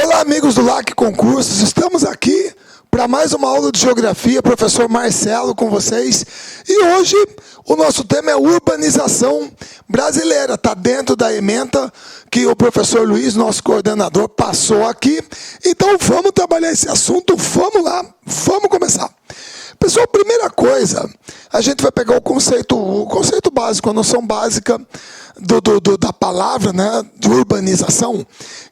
Olá, amigos do LAC Concursos, estamos aqui para mais uma aula de Geografia, professor Marcelo com vocês. E hoje o nosso tema é urbanização brasileira, está dentro da ementa que o professor Luiz, nosso coordenador, passou aqui. Então vamos trabalhar esse assunto, vamos lá, vamos começar. Pessoal, primeira coisa, a gente vai pegar o conceito básico, a noção básica da palavra, né, de urbanização,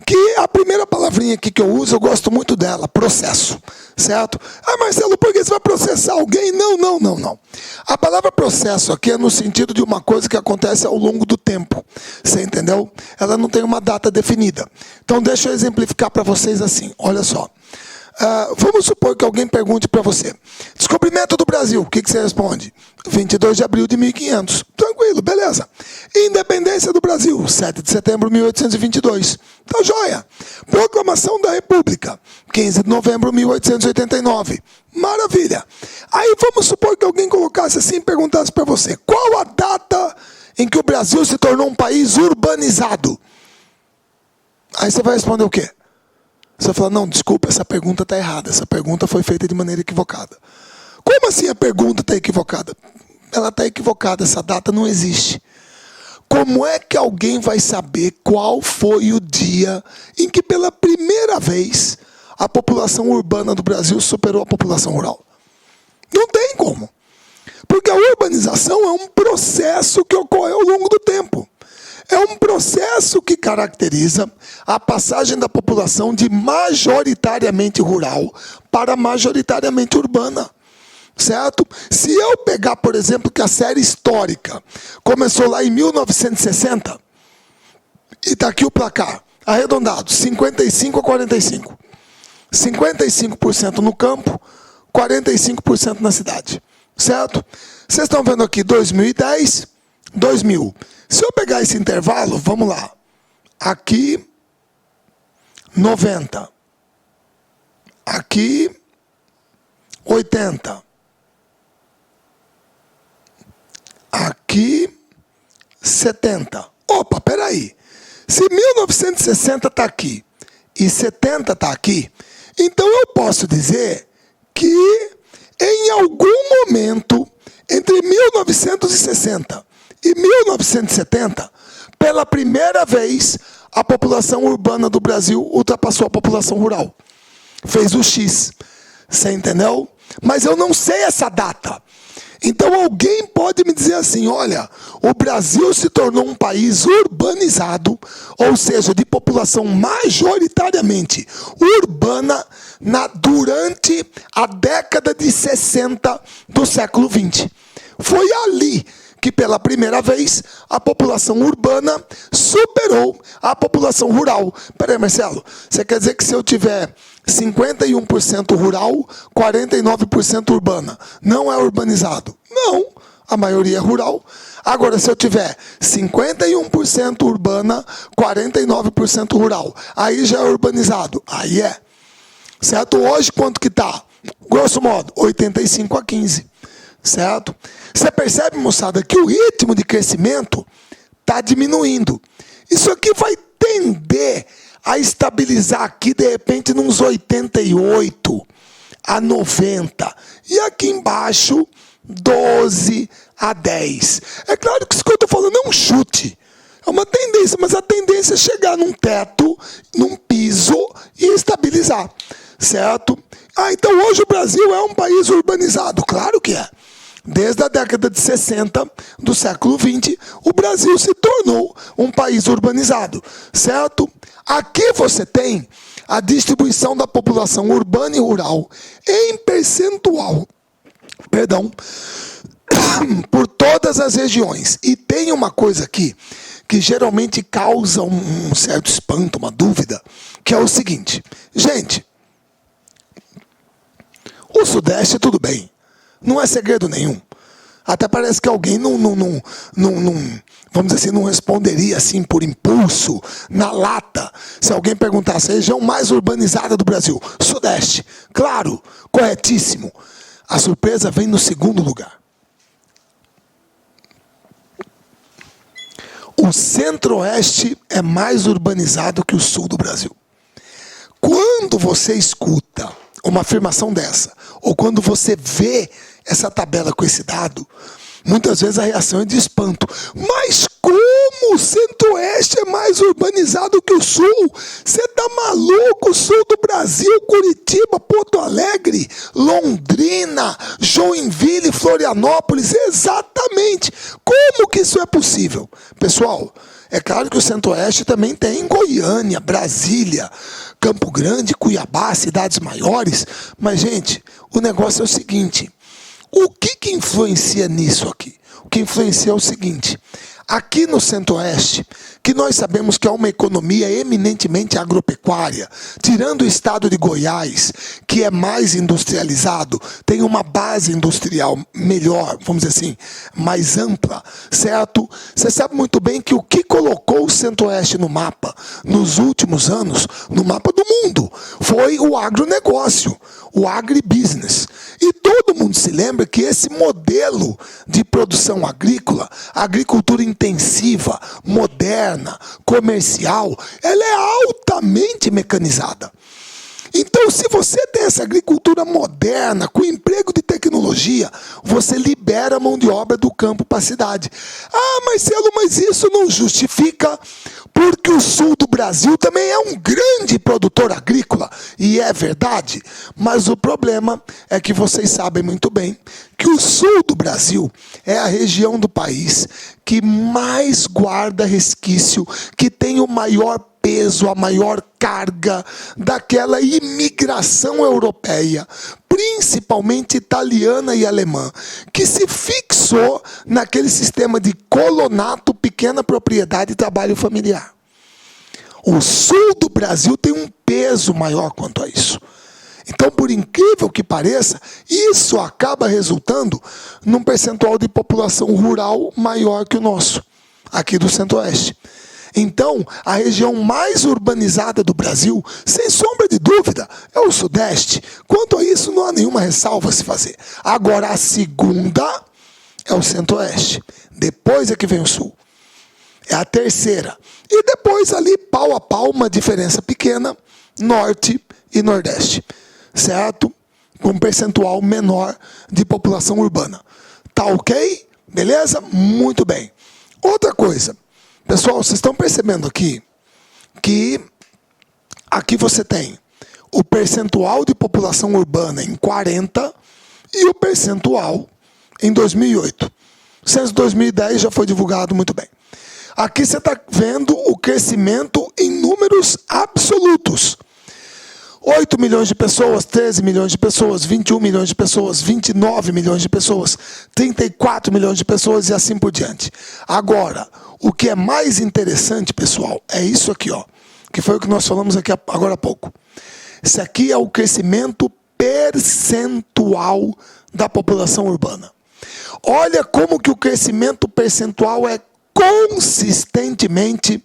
que a primeira palavrinha aqui que eu uso, eu gosto muito dela, processo, certo? Ah, Marcelo, por que você vai processar alguém? Não. A palavra processo aqui é no sentido de uma coisa que acontece ao longo do tempo, você entendeu? Ela não tem uma data definida. Então, deixa eu exemplificar para vocês assim, olha só. Vamos supor que alguém pergunte para você: descobrimento do Brasil, o que você responde? 22 de abril de 1500. Tranquilo, beleza. Independência do Brasil, 7 de setembro de 1822. Tá joia. Proclamação da República, 15 de novembro de 1889. Maravilha. Aí vamos supor que alguém colocasse assim e perguntasse para você: qual a data em que o Brasil se tornou um país urbanizado? Aí você vai responder o quê? Você fala: não, desculpa, essa pergunta está errada. Essa pergunta foi feita de maneira equivocada. Como assim a pergunta está equivocada? Ela está equivocada, essa data não existe. Como é que alguém vai saber qual foi o dia em que pela primeira vez a população urbana do Brasil superou a população rural? Não tem como. Porque a urbanização é um processo que ocorre ao longo do tempo. É um processo que caracteriza a passagem da população de majoritariamente rural para majoritariamente urbana, certo? Se eu pegar, por exemplo, que a série histórica começou lá em 1960, e está aqui o placar, arredondado, 55 a 45. 55% no campo, 45% na cidade, certo? Vocês estão vendo aqui 2010, 2000. Se eu pegar esse intervalo, vamos lá. Aqui, 90. Aqui, 80. Aqui, 70. Opa, peraí. Se 1960 está aqui e 70 está aqui, então eu posso dizer que em algum momento entre 1960 e 1970, pela primeira vez, a população urbana do Brasil ultrapassou a população rural. Fez o X. Você entendeu? Mas eu não sei essa data. Então alguém pode me dizer assim: olha, o Brasil se tornou um país urbanizado, ou seja, de população majoritariamente urbana, durante a década de 60 do século XX. Foi ali que pela primeira vez a população urbana superou a população rural. Peraí, Marcelo, você quer dizer que se eu tiver 51% rural, 49% urbana, não é urbanizado? Não, a maioria é rural. Agora, se eu tiver 51% urbana, 49% rural, aí já é urbanizado. Aí é. Certo? Hoje quanto que está? Grosso modo, 85 a 15. Certo? Você percebe, moçada, que o ritmo de crescimento está diminuindo. Isso aqui vai tender a estabilizar aqui, de repente, nos 88 a 90. E aqui embaixo, 12 a 10. É claro que isso que eu estou falando é um chute. É uma tendência, mas a tendência é chegar num teto, num piso e estabilizar. Certo? Então hoje o Brasil é um país urbanizado. Claro que é. Desde a década de 60 do século XX, o Brasil se tornou um país urbanizado, certo? Aqui você tem a distribuição da população urbana e rural em percentual, por todas as regiões. E tem uma coisa aqui que geralmente causa um certo espanto, uma dúvida, que é o seguinte: gente, o Sudeste tudo bem. Não é segredo nenhum. Até parece que alguém vamos dizer assim, não responderia assim por impulso, na lata. Se alguém perguntasse: a região mais urbanizada do Brasil, Sudeste. Claro, corretíssimo. A surpresa vem no segundo lugar. O Centro-Oeste é mais urbanizado que o Sul do Brasil. quando você escuta uma afirmação dessa, ou quando você vê essa tabela com esse dado, muitas vezes a reação é de espanto. Mas como o Centro-Oeste é mais urbanizado que o Sul? Você tá maluco? O Sul do Brasil, Curitiba, Porto Alegre, Londrina, Joinville, Florianópolis, exatamente. Como que isso é possível? Pessoal, é claro que o Centro-Oeste também tem Goiânia, Brasília, Campo Grande, Cuiabá, cidades maiores. Mas, gente, o negócio é o seguinte: o que influencia nisso aqui? O que influencia é o seguinte: aqui no Centro-Oeste, que nós sabemos que é uma economia eminentemente agropecuária, tirando o estado de Goiás, que é mais industrializado, tem uma base industrial melhor, vamos dizer assim, mais ampla, certo? Você sabe muito bem que o que colocou o Centro-Oeste no mapa, nos últimos anos, no mapa do mundo, foi o agronegócio, o agribusiness. E todo mundo se lembra que esse modelo de produção agrícola, agricultura intensiva, moderna, comercial, ela é altamente mecanizada. Então, se você tem essa agricultura moderna, com emprego de tecnologia, você libera a mão de obra do campo para a cidade. Ah, Marcelo, mas isso não justifica, porque o sul do Brasil também é um grande produtor agrícola. E é verdade, mas o problema é que vocês sabem muito bem que o sul do Brasil é a região do país que mais guarda resquício, que tem o maior peso, a maior carga daquela imigração europeia, principalmente italiana e alemã, que se fixou naquele sistema de colonato, pequena propriedade e trabalho familiar. O sul do Brasil tem um peso maior quanto a isso. Então, por incrível que pareça, isso acaba resultando num percentual de população rural maior que o nosso, aqui do Centro-Oeste. Então, a região mais urbanizada do Brasil, sem sombra de dúvida, é o Sudeste. Quanto a isso, não há nenhuma ressalva a se fazer. Agora, a segunda é o Centro-Oeste. Depois é que vem o Sul. É a terceira. E depois ali, pau a pau, uma diferença pequena, Norte e Nordeste. Certo? Com um percentual menor de população urbana. Tá ok? Beleza? Muito bem. Outra coisa. Pessoal, vocês estão percebendo aqui que aqui você tem o percentual de população urbana em 40 e o percentual em 2008. O censo de 2010 já foi divulgado muito bem. Aqui você está vendo o crescimento em números absolutos. 8 milhões de pessoas, 13 milhões de pessoas, 21 milhões de pessoas, 29 milhões de pessoas, 34 milhões de pessoas e assim por diante. Agora, o que é mais interessante, pessoal, é isso aqui, ó, que foi o que nós falamos aqui agora há pouco. Isso aqui é o crescimento percentual da população urbana. Olha como que o crescimento percentual é consistentemente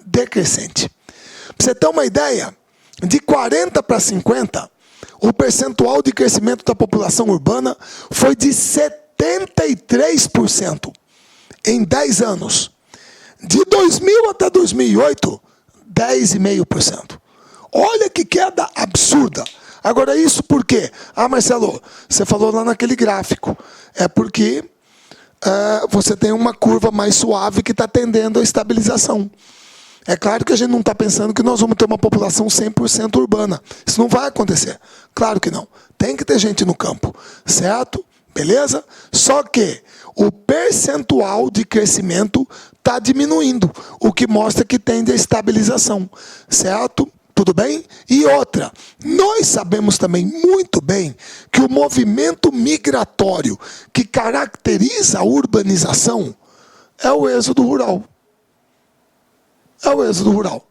decrescente. Para você ter uma ideia, de 40 para 50, o percentual de crescimento da população urbana foi de 73% em 10 anos. De 2000 até 2008, 10,5%. Olha que queda absurda. Agora isso por quê? Ah, Marcelo, você falou lá naquele gráfico. É porque você tem uma curva mais suave que está tendendo à estabilização. É claro que a gente não está pensando que nós vamos ter uma população 100% urbana. Isso não vai acontecer. Claro que não. Tem que ter gente no campo, certo? Beleza? Só que o percentual de crescimento está diminuindo, o que mostra que tende à estabilização, certo? Tudo bem? E outra, nós sabemos também muito bem que o movimento migratório que caracteriza a urbanização é o êxodo rural. É o êxodo rural.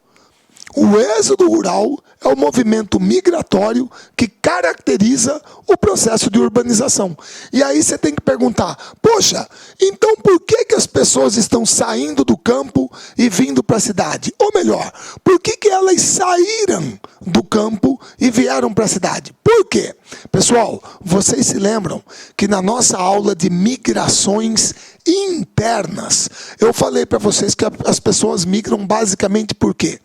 O êxodo rural é o movimento migratório que caracteriza o processo de urbanização. E aí você tem que perguntar, poxa, então por que as pessoas estão saindo do campo e vindo para a cidade? Ou melhor, por que elas saíram do campo e vieram para a cidade? Por quê? Pessoal, vocês se lembram que na nossa aula de migrações internas, eu falei para vocês que as pessoas migram basicamente por quê?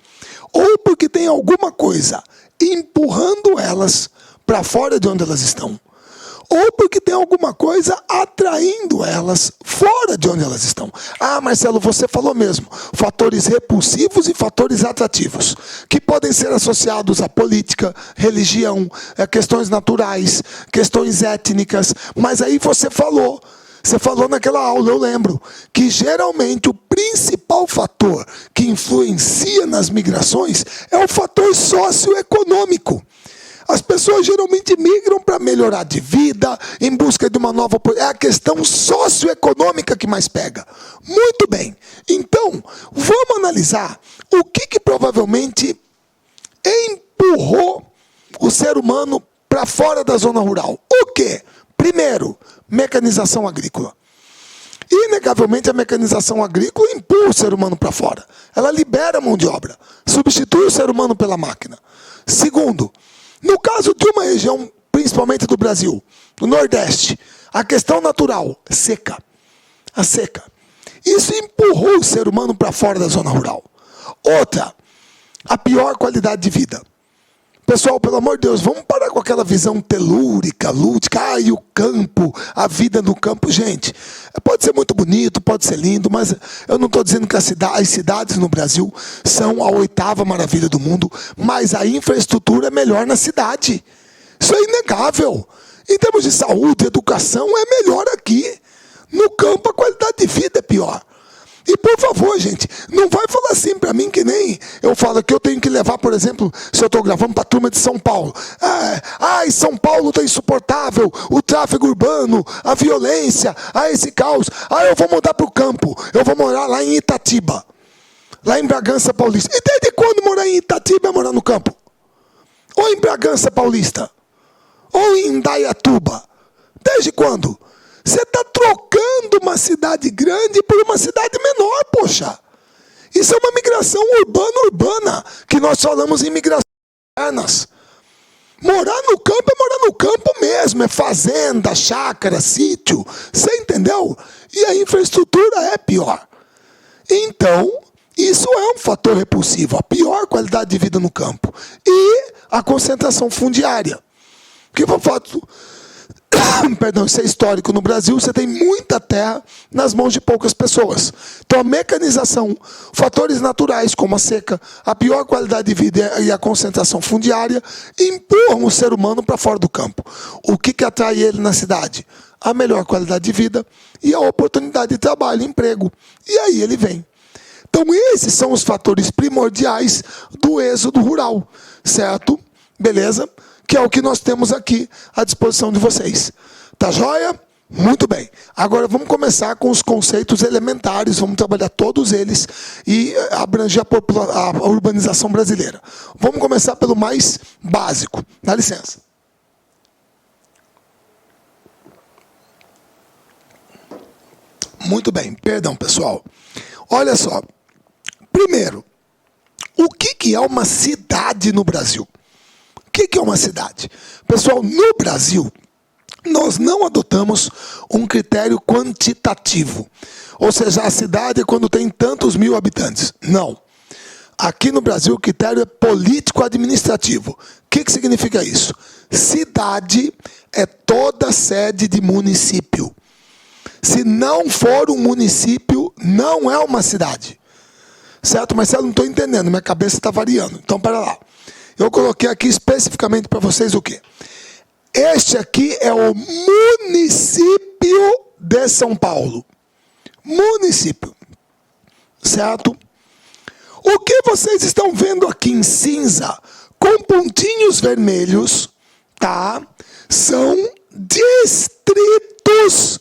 Ou porque tem alguma coisa empurrando elas para fora de onde elas estão. Ou porque tem alguma coisa atraindo elas fora de onde elas estão. Ah, Marcelo, você falou mesmo. Fatores repulsivos e fatores atrativos, que podem ser associados à política, religião, questões naturais, questões étnicas. Mas aí você falou naquela aula, eu lembro, que geralmente o principal fator que influencia nas migrações é o fator socioeconômico. As pessoas geralmente migram para melhorar de vida, em busca de uma nova... É a questão socioeconômica que mais pega. Muito bem. Então, vamos analisar o que provavelmente empurrou o ser humano para fora da zona rural. O quê? Primeiro, mecanização agrícola. Inegavelmente, a mecanização agrícola empurra o ser humano para fora. Ela libera a mão de obra, substitui o ser humano pela máquina. Segundo, no caso de uma região, principalmente do Brasil, do Nordeste, a questão natural, seca. A seca. Isso empurrou o ser humano para fora da zona rural. Outra, a pior qualidade de vida. Pessoal, pelo amor de Deus, vamos parar com aquela visão telúrica, lúdica, e o campo, a vida no campo. Gente, pode ser muito bonito, pode ser lindo, mas eu não estou dizendo que as cidades no Brasil são a 8ª maravilha do mundo, mas a infraestrutura é melhor na cidade. Isso é inegável. Em termos de saúde, educação, é melhor aqui. No campo, a qualidade de vida é pior. E, por favor, gente, não vai falar assim para mim que nem eu falo que eu tenho que levar, por exemplo, se eu estou gravando para a turma de São Paulo. São Paulo está insuportável, o tráfego urbano, a violência, esse caos. Eu vou mudar para o campo, eu vou morar lá em Itatiba, lá em Bragança Paulista. E desde quando morar em Itatiba é morar no campo? Ou em Bragança Paulista? Ou em Indaiatuba? Desde quando? Você está trocando uma cidade grande por uma cidade menor, poxa. Isso é uma migração urbana, que nós falamos em migrações internas. Morar no campo é morar no campo mesmo, é fazenda, chácara, sítio, você entendeu? E a infraestrutura é pior. Então, isso é um fator repulsivo, a pior qualidade de vida no campo. E a concentração fundiária. Que foi o fato... Perdão, isso é histórico. No Brasil, você tem muita terra nas mãos de poucas pessoas. Então, a mecanização, fatores naturais como a seca, a pior qualidade de vida e a concentração fundiária empurram o ser humano para fora do campo. O que atrai ele na cidade? A melhor qualidade de vida e a oportunidade de trabalho, emprego. E aí ele vem. Então, esses são os fatores primordiais do êxodo rural, certo? Beleza? Que é o que nós temos aqui à disposição de vocês. Tá joia? Muito bem. Agora vamos começar com os conceitos elementares, vamos trabalhar todos eles e abranger a urbanização brasileira. Vamos começar pelo mais básico. Dá licença. Muito bem, perdão, pessoal. Olha só. Primeiro, o que é uma cidade no Brasil? O que é uma cidade? Pessoal, no Brasil, nós não adotamos um critério quantitativo. Ou seja, a cidade é quando tem tantos mil habitantes. Não. Aqui no Brasil, o critério é político-administrativo. O que significa isso? Cidade é toda sede de município. Se não for um município, não é uma cidade. Certo, Marcelo? Não estou entendendo, minha cabeça está variando. Então, pera lá. Eu coloquei aqui especificamente para vocês o quê? Este aqui é o município de São Paulo. Município. Certo? O que vocês estão vendo aqui em cinza, com pontinhos vermelhos, tá? São distritos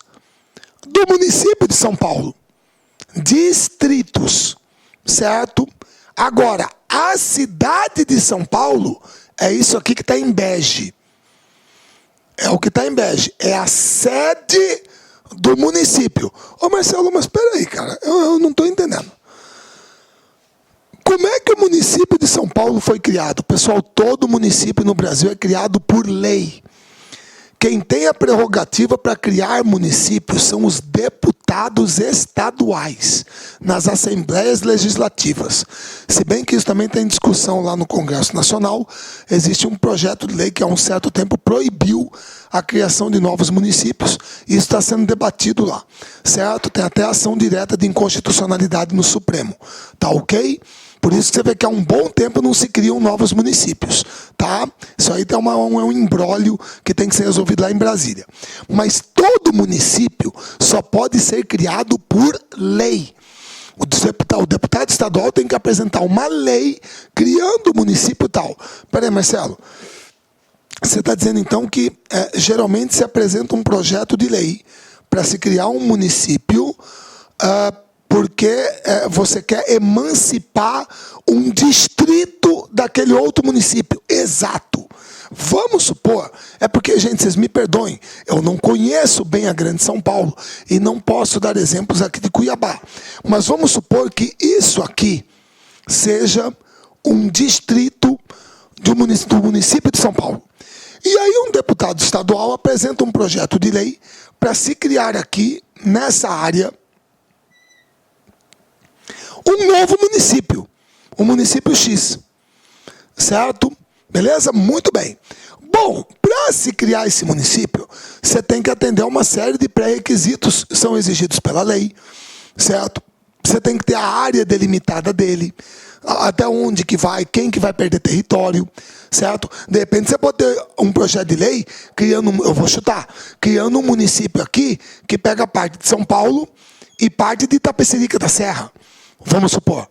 do município de São Paulo. Distritos. Certo? Agora, a cidade de São Paulo é isso aqui que está em bege. É o que está em bege. É a sede do município. Ô Marcelo, mas espera aí, cara. Eu não estou entendendo. Como é que o município de São Paulo foi criado? Pessoal, todo município no Brasil é criado por lei. quem tem a prerrogativa para criar municípios são os deputados estaduais nas assembleias legislativas. Se bem que isso também tem discussão lá no Congresso Nacional, existe um projeto de lei que há um certo tempo proibiu a criação de novos municípios, e isso está sendo debatido lá, certo? Tem até ação direta de inconstitucionalidade no Supremo, tá ok? Por isso que você vê que há um bom tempo não se criam novos municípios, tá? Isso aí é um imbróglio que tem que ser resolvido lá em Brasília. Mas todo município só pode ser criado por lei. O deputado estadual tem que apresentar uma lei criando o município tal. Peraí, Marcelo. Você está dizendo, então, que geralmente se apresenta um projeto de lei para se criar um município porque você quer emancipar um distrito daquele outro município. Exato. Vamos supor, porque, gente, vocês me perdoem, eu não conheço bem a Grande São Paulo e não posso dar exemplos aqui de Cuiabá. Mas vamos supor que isso aqui seja um distrito do município de São Paulo. E aí um deputado estadual apresenta um projeto de lei para se criar aqui, nessa área, um novo município, o município X, certo? Beleza? Muito bem. Bom, para se criar esse município, você tem que atender a uma série de pré-requisitos que são exigidos pela lei, certo? Você tem que ter a área delimitada dele, até onde que vai, quem que vai perder território, certo? De repente você pode ter um projeto de lei, eu vou chutar, criando um município aqui que pega parte de São Paulo e parte de Itapecerica da Serra. Vamos supor,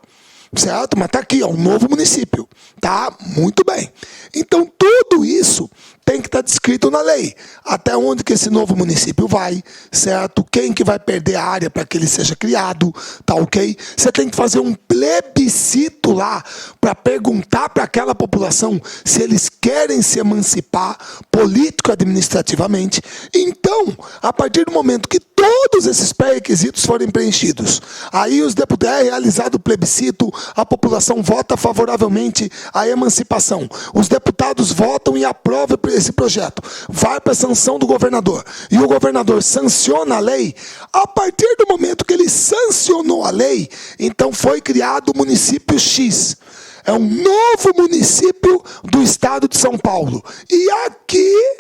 certo? Mas está aqui, um novo município, tá? Muito bem. Então, tudo isso tem que estar descrito na lei. Até onde que esse novo município vai, certo? Quem que vai perder a área para que ele seja criado, tá ok? Você tem que fazer um plebiscito lá para perguntar para aquela população se eles querem se emancipar político-administrativamente. Então, a partir do momento que todos esses pré-requisitos forem preenchidos, aí os deputados, realizado o plebiscito, a população vota favoravelmente à emancipação. Os deputados votam e aprovam esse projeto. Vai para a sanção do governador. E o governador sanciona a lei. A partir do momento que ele sancionou a lei, então foi criado o município X. É um novo município do estado de São Paulo. E aqui,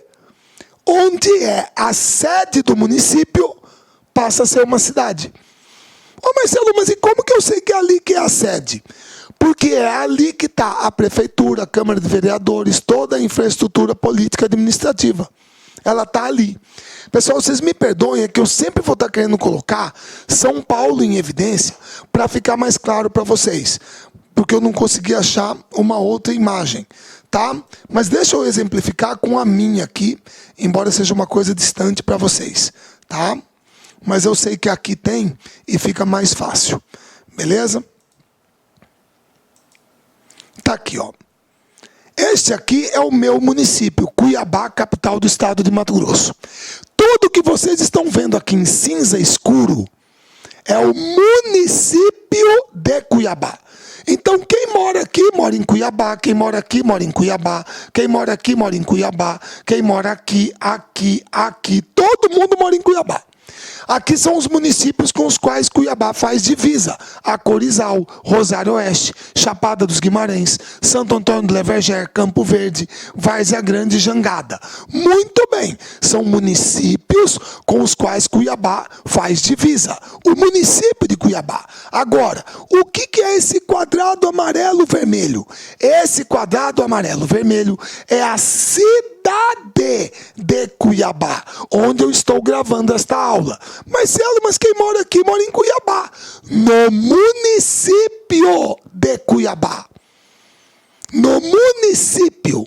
onde é a sede do município, passa a ser uma cidade. Ô Marcelo, mas e como que eu sei que é ali que é a sede? Porque é ali que está a prefeitura, a Câmara de Vereadores, toda a infraestrutura política administrativa. Ela está ali. Pessoal, vocês me perdoem, é que eu sempre vou estar querendo colocar São Paulo em evidência para ficar mais claro para vocês. Porque eu não consegui achar uma outra imagem, tá? Mas deixa eu exemplificar com a minha aqui, embora seja uma coisa distante para vocês, tá? Mas eu sei que aqui tem e fica mais fácil. Beleza? Tá aqui, ó. Este aqui é o meu município, Cuiabá, capital do estado de Mato Grosso. Tudo que vocês estão vendo aqui em cinza escuro é o município de Cuiabá. Então, quem mora aqui, mora em Cuiabá. Quem mora aqui, mora em Cuiabá. Quem mora aqui, mora em Cuiabá. Quem mora aqui, aqui. Todo mundo mora em Cuiabá. Aqui são os municípios com os quais Cuiabá faz divisa. Acorizal, Rosário Oeste, Chapada dos Guimarães, Santo Antônio do Leverger, Campo Verde, Várzea Grande e Jangada. Muito bem, são municípios com os quais Cuiabá faz divisa. O município de Cuiabá. Agora, o que é esse quadrado amarelo-vermelho? Esse quadrado amarelo-vermelho é a cidade de Cuiabá, onde eu estou gravando esta aula. Marcelo, mas quem mora aqui mora em Cuiabá. No município de Cuiabá. No município.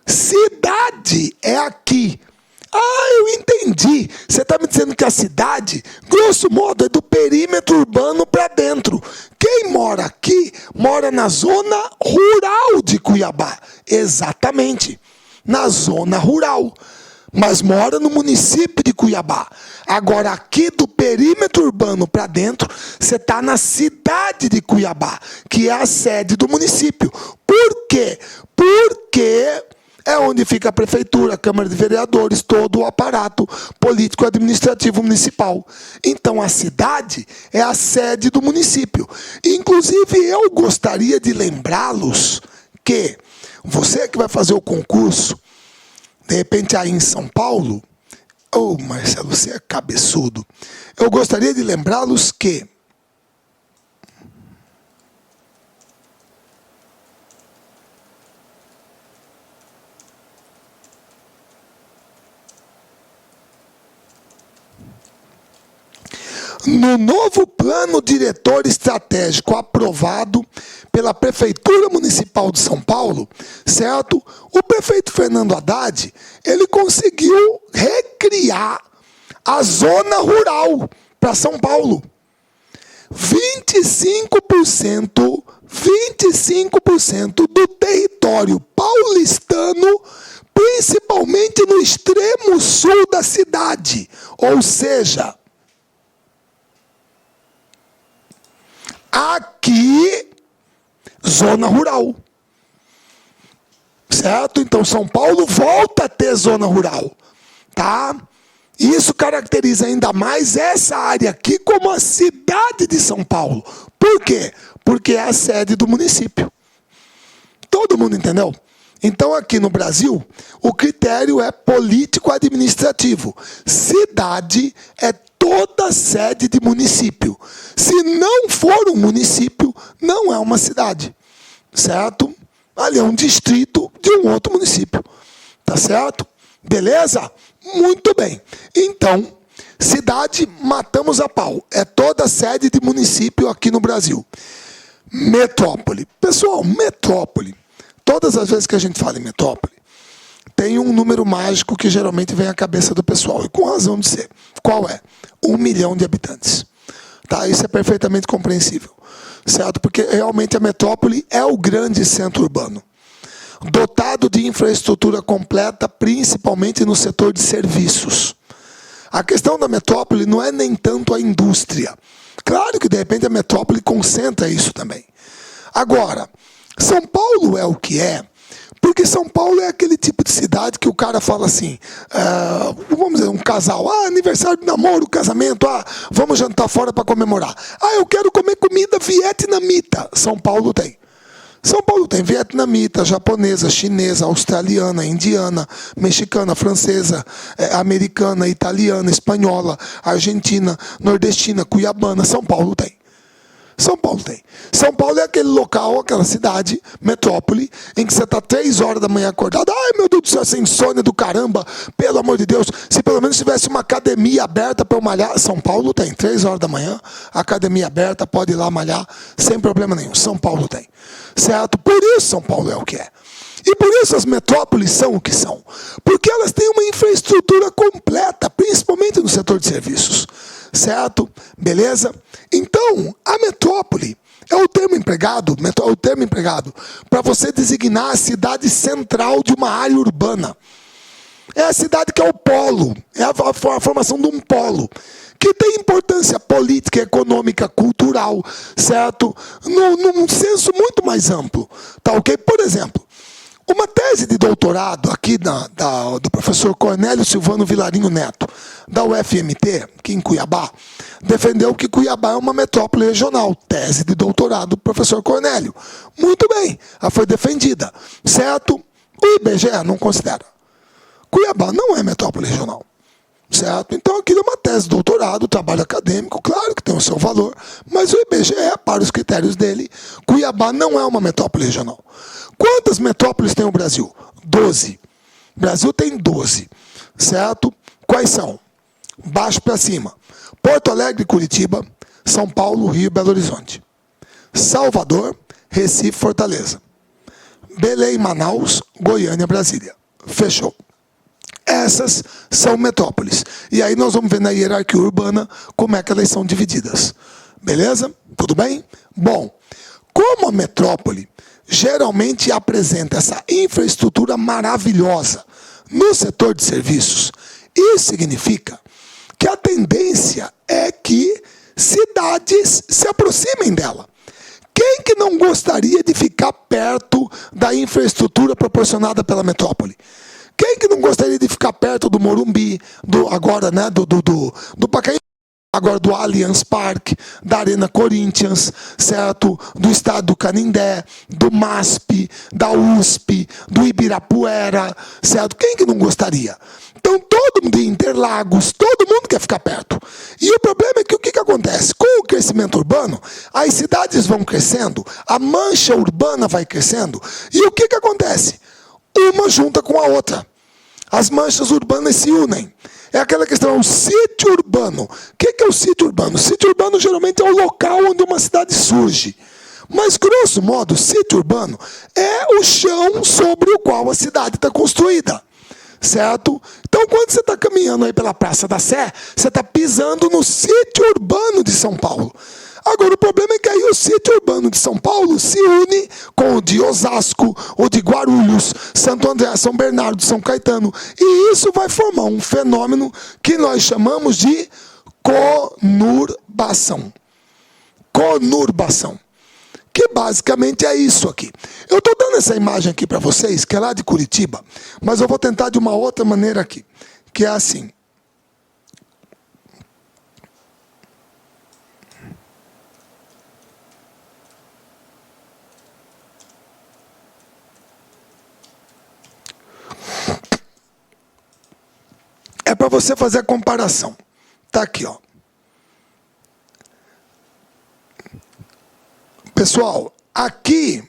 Cidade é aqui. Ah, eu entendi. Você está me dizendo que a cidade, grosso modo, é do perímetro urbano para dentro. Quem mora aqui, mora na zona rural de Cuiabá. Exatamente. Na zona rural. Mas mora no município de Cuiabá. Agora, aqui do perímetro urbano para dentro, você está na cidade de Cuiabá, que é a sede do município. Por quê? Porque é onde fica a prefeitura, a Câmara de Vereadores, todo o aparato político-administrativo municipal. Então, a cidade é a sede do município. Inclusive, eu gostaria de lembrá-los que você que vai fazer o concurso, de repente aí em São Paulo, Marcelo, você é cabeçudo. Eu gostaria de lembrá-los que no novo plano diretor estratégico aprovado pela Prefeitura Municipal de São Paulo, certo? O prefeito Fernando Haddad, ele conseguiu recriar a zona rural para São Paulo. 25% do território paulistano, principalmente no extremo sul da cidade, ou seja, aqui, zona rural. Certo? Então, São Paulo volta a ter zona rural. Tá? Isso caracteriza ainda mais essa área aqui como a cidade de São Paulo. Por quê? Porque é a sede do município. Todo mundo entendeu? Então, aqui no Brasil, o critério é político-administrativo. Cidade é toda sede de município. Se não for um município, não é uma cidade. Certo? Ali é um distrito de um outro município. Tá certo? Beleza? Muito bem. Então, cidade, matamos a pau. É toda sede de município aqui no Brasil. Metrópole. Pessoal, metrópole. Todas as vezes que a gente fala em metrópole, tem um número mágico que geralmente vem à cabeça do pessoal, e com razão de ser. Qual é? 1 milhão de habitantes. Tá? Isso é perfeitamente compreensível. Certo? Porque realmente a metrópole é o grande centro urbano. Dotado de infraestrutura completa, principalmente no setor de serviços. A questão da metrópole não é nem tanto a indústria. Claro que, de repente, a metrópole concentra isso também. Agora, São Paulo é o que é, porque São Paulo é aquele tipo de cidade que o cara fala assim, vamos dizer, um casal, aniversário de namoro, casamento, vamos jantar fora para comemorar. Eu quero comer comida vietnamita. São Paulo tem. São Paulo tem vietnamita, japonesa, chinesa, australiana, indiana, mexicana, francesa, americana, italiana, espanhola, argentina, nordestina, cuiabana. São Paulo tem. São Paulo tem. São Paulo é aquele local, aquela cidade, metrópole, em que você está 3 horas da manhã acordado. Ai, meu Deus do céu, essa insônia do caramba, pelo amor de Deus. Se pelo menos tivesse uma academia aberta para eu malhar. São Paulo tem. 3 horas da manhã, academia aberta, pode ir lá malhar, sem problema nenhum. São Paulo tem. Certo? Por isso São Paulo é o que é. E por isso as metrópoles são o que são. Porque elas têm uma infraestrutura completa, principalmente no setor de serviços. Certo? Beleza? Então, a metrópole é o termo empregado para você designar a cidade central de uma área urbana. É a cidade que é o polo, é a formação de um polo, que tem importância política, econômica, cultural, certo? Num senso muito mais amplo. Tá ok? Por exemplo, uma tese de doutorado aqui do professor Cornélio Silvano Vilarinho Neto, da UFMT, aqui em Cuiabá, defendeu que Cuiabá é uma metrópole regional. Tese de doutorado do professor Cornélio. Muito bem, ela foi defendida. Certo? O IBGE não considera. Cuiabá não é metrópole regional. Certo? Então aquilo é uma tese de doutorado, trabalho acadêmico, claro que tem o seu valor, mas o IBGE, para os critérios dele, Cuiabá não é uma metrópole regional. Quantas metrópoles tem o Brasil? 12. O Brasil tem 12. Certo? Quais são? Baixo para cima. Porto Alegre, Curitiba, São Paulo, Rio e Belo Horizonte. Salvador, Recife, Fortaleza. Belém, Manaus, Goiânia, Brasília. Fechou. Essas são metrópoles. E aí nós vamos ver na hierarquia urbana como é que elas são divididas. Beleza? Tudo bem? Bom, como a metrópole geralmente apresenta essa infraestrutura maravilhosa no setor de serviços, isso significa que a tendência é que cidades se aproximem dela. Quem que não gostaria de ficar perto da infraestrutura proporcionada pela metrópole? Quem que não gostaria de ficar perto do Morumbi, do Pacaembu, agora do Allianz Parque, da Arena Corinthians, certo? Do Estádio do Canindé, do MASP, da USP, do Ibirapuera, certo? Quem que não gostaria? Então, todo mundo de Interlagos, todo mundo quer ficar perto. E o problema é que o que acontece? Com o crescimento urbano, as cidades vão crescendo, a mancha urbana vai crescendo, e o que acontece? Uma junta com a outra. As manchas urbanas se unem. É aquela questão, o sítio urbano. O que é o sítio urbano? O sítio urbano geralmente é o local onde uma cidade surge. Mas, grosso modo, o sítio urbano é o chão sobre o qual a cidade está construída. Certo? Então, quando você está caminhando aí pela Praça da Sé, você está pisando no sítio urbano de São Paulo. Agora, o problema é que aí o sítio urbano de São Paulo se une com o de Osasco, o de Guarulhos, Santo André, São Bernardo, São Caetano. E isso vai formar um fenômeno que nós chamamos de conurbação. Conurbação. Que basicamente é isso aqui. Eu estou dando essa imagem aqui para vocês, que é lá de Curitiba, mas eu vou tentar de uma outra maneira aqui, que é assim. É para você fazer a comparação. Tá aqui, ó. Pessoal, aqui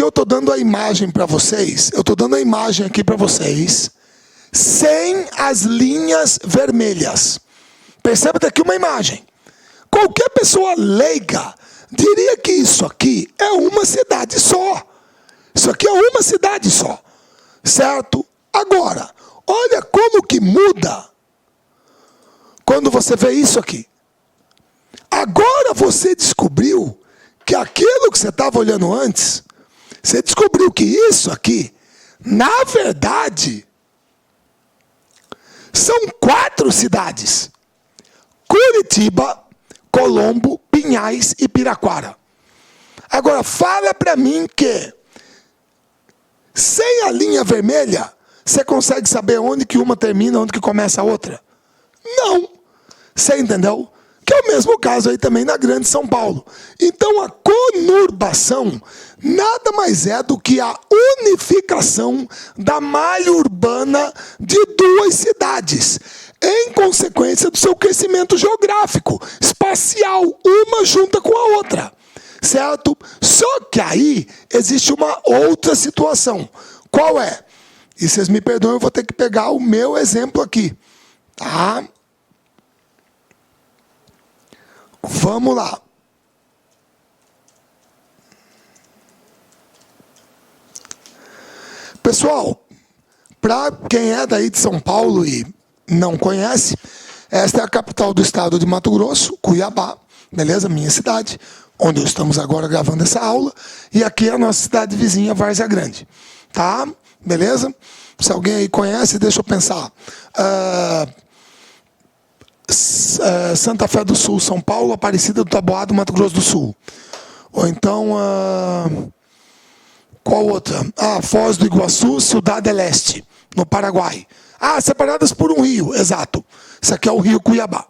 eu estou dando a imagem para vocês, eu estou dando a imagem aqui para vocês, sem as linhas vermelhas. Perceba daqui uma imagem. Qualquer pessoa leiga diria que isso aqui é uma cidade só. Isso aqui é uma cidade só. Certo? Agora, olha como que muda quando você vê isso aqui. Agora você descobriu que aquilo que você estava olhando antes, você descobriu que isso aqui, na verdade, são 4 cidades: Curitiba, Colombo, Pinhais e Piraquara. Agora, fala para mim que, sem a linha vermelha, você consegue saber onde que uma termina, onde que começa a outra? Não. Você entendeu? Que é o mesmo caso aí também na Grande São Paulo. Então a conurbação nada mais é do que a unificação da malha urbana de 2 cidades, em consequência do seu crescimento geográfico, espacial, uma junta com a outra. Certo? Só que aí existe uma outra situação. Qual é? E vocês me perdoem, eu vou ter que pegar o meu exemplo aqui. Tá? Vamos lá. Pessoal, para quem é daí de São Paulo e não conhece, esta é a capital do estado de Mato Grosso, Cuiabá, beleza? Minha cidade, onde estamos agora gravando essa aula, e aqui é a nossa cidade vizinha, Várzea Grande, tá? Beleza? Se alguém aí conhece, deixa eu pensar. Santa Fé do Sul, São Paulo, Aparecida do Taboado, Mato Grosso do Sul. Ou então, qual outra? Foz do Iguaçu, Ciudad del Este, no Paraguai. Separadas por um rio, exato. Isso aqui é o rio Cuiabá.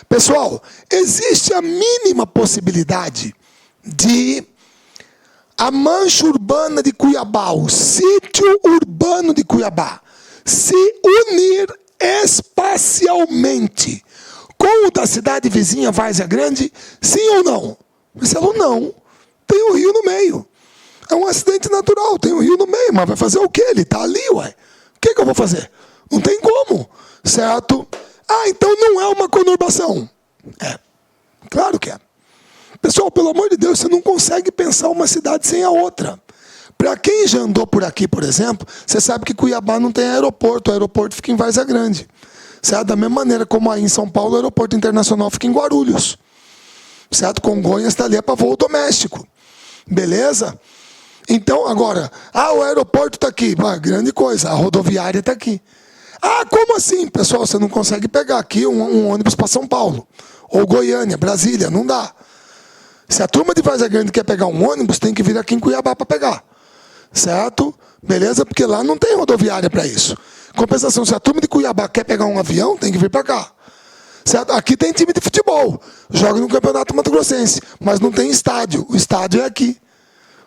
Pessoal, existe a mínima possibilidade de a mancha urbana de Cuiabá, o sítio urbano de Cuiabá, se unir espacialmente com o da cidade vizinha Várzea Grande, sim ou não? Marcelo, não. Tem um rio no meio. É um acidente natural, tem um rio no meio, mas vai fazer o quê? Ele está ali, ué. O que eu vou fazer? Não tem como, certo? Então não é uma conurbação. É, claro que é. Pessoal, pelo amor de Deus, você não consegue pensar uma cidade sem a outra. Para quem já andou por aqui, por exemplo, você sabe que Cuiabá não tem aeroporto. O aeroporto fica em Várzea Grande. Certo? Da mesma maneira como aí em São Paulo, o aeroporto internacional fica em Guarulhos. Certo? Congonhas está ali para voo doméstico. Beleza? Então, agora, o aeroporto está aqui. Grande coisa, a rodoviária está aqui. Como assim, pessoal? Você não consegue pegar aqui um ônibus para São Paulo. ou Goiânia, Brasília, não dá. Se a turma de Várzea Grande quer pegar um ônibus, tem que vir aqui em Cuiabá para pegar. Certo? Beleza? Porque lá não tem rodoviária para isso. Compensação, se a turma de Cuiabá quer pegar um avião, tem que vir para cá. Certo? Aqui tem time de futebol, joga no Campeonato Mato Grossense, mas não tem estádio. O estádio é aqui.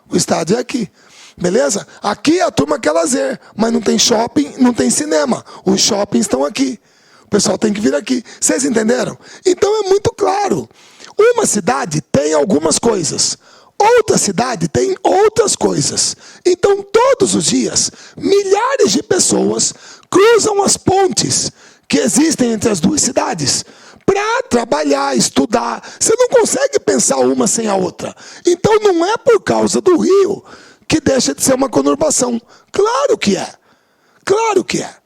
O estádio é aqui. Beleza? Aqui a turma quer lazer, mas não tem shopping, não tem cinema. Os shoppings estão aqui. O pessoal tem que vir aqui. Vocês entenderam? Então é muito claro. Uma cidade tem algumas coisas. Outra cidade tem outras coisas. Então, todos os dias, milhares de pessoas cruzam as pontes que existem entre as duas cidades para trabalhar, estudar. Você não consegue pensar uma sem a outra. Então, não é por causa do rio que deixa de ser uma conurbação. Claro que é. Claro que é.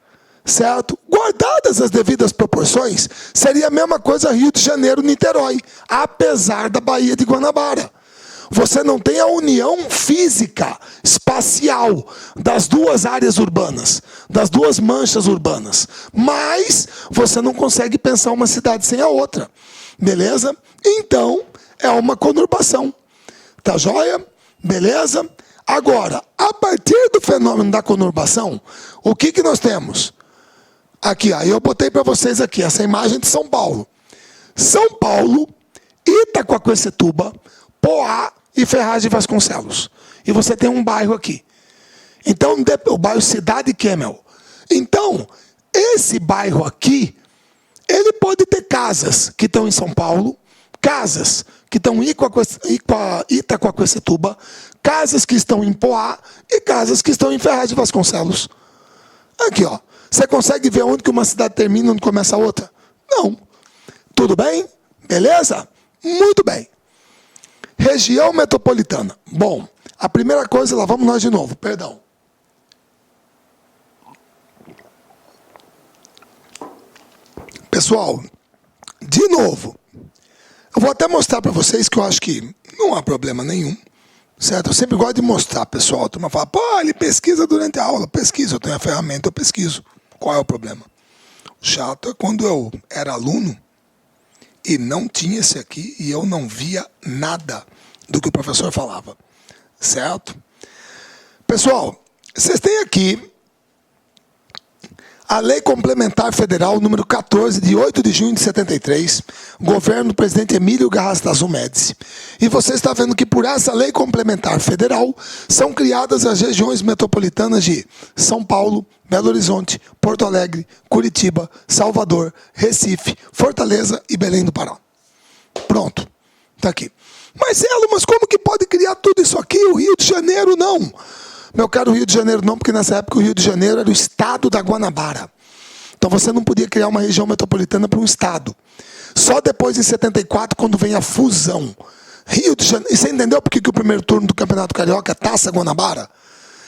Certo? Guardadas as devidas proporções, seria a mesma coisa Rio de Janeiro, Niterói, apesar da Baía de Guanabara. Você não tem a união física, espacial, das duas áreas urbanas, das duas manchas urbanas. Mas você não consegue pensar uma cidade sem a outra. Beleza? Então, é uma conurbação. Tá joia? Beleza? Agora, a partir do fenômeno da conurbação, o que nós temos? Aqui, ó, eu botei para vocês aqui essa imagem de São Paulo. São Paulo, Itacoaquecetuba, Poá e Ferraz de Vasconcelos. E você tem um bairro aqui. Então, o bairro Cidade Kemmel. Então, esse bairro aqui, ele pode ter casas que estão em São Paulo, casas que estão em Itacoaquecetuba, casas que estão em Poá e casas que estão em Ferraz de Vasconcelos. Aqui, ó. Você consegue ver onde que uma cidade termina e onde começa a outra? Não. Tudo bem? Beleza? Muito bem. Região metropolitana. Bom, a primeira coisa, lá vamos nós de novo, perdão. Pessoal, de novo, eu vou até mostrar para vocês que eu acho que não há problema nenhum. Certo? Eu sempre gosto de mostrar, pessoal. A turma fala, pô, ele pesquisa durante a aula. Pesquisa, eu tenho a ferramenta, eu pesquiso. Qual é o problema? O chato é quando eu era aluno e não tinha esse aqui e eu não via nada do que o professor falava. Certo? Pessoal, vocês têm aqui a Lei Complementar Federal número 14, de 8 de junho de 73, governo do presidente Emílio Garrastazu Médici. E você está vendo que por essa Lei Complementar Federal são criadas as regiões metropolitanas de São Paulo, Belo Horizonte, Porto Alegre, Curitiba, Salvador, Recife, Fortaleza e Belém do Pará. Pronto. Está aqui. Marcelo, mas como que pode criar tudo isso aqui? O Rio de Janeiro não. Meu caro, Rio de Janeiro não, porque nessa época o Rio de Janeiro era o estado da Guanabara. Então você não podia criar uma região metropolitana para um estado. Só depois, em 74, quando vem a fusão. Rio de Janeiro. E você entendeu por que o primeiro turno do Campeonato Carioca é Taça Guanabara?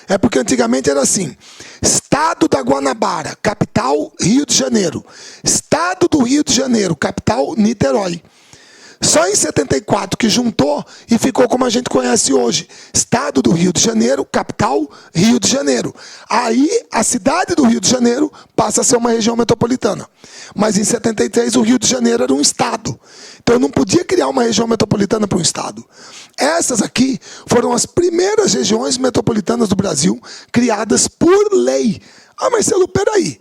É porque antigamente era assim: estado da Guanabara, capital Rio de Janeiro. Estado do Rio de Janeiro, capital Niterói. Só em 74 que juntou e ficou como a gente conhece hoje. Estado do Rio de Janeiro, capital Rio de Janeiro. Aí a cidade do Rio de Janeiro passa a ser uma região metropolitana. Mas em 73 o Rio de Janeiro era um estado. Então eu não podia criar uma região metropolitana para um estado. Essas aqui foram as primeiras regiões metropolitanas do Brasil criadas por lei. Ah, Marcelo, peraí.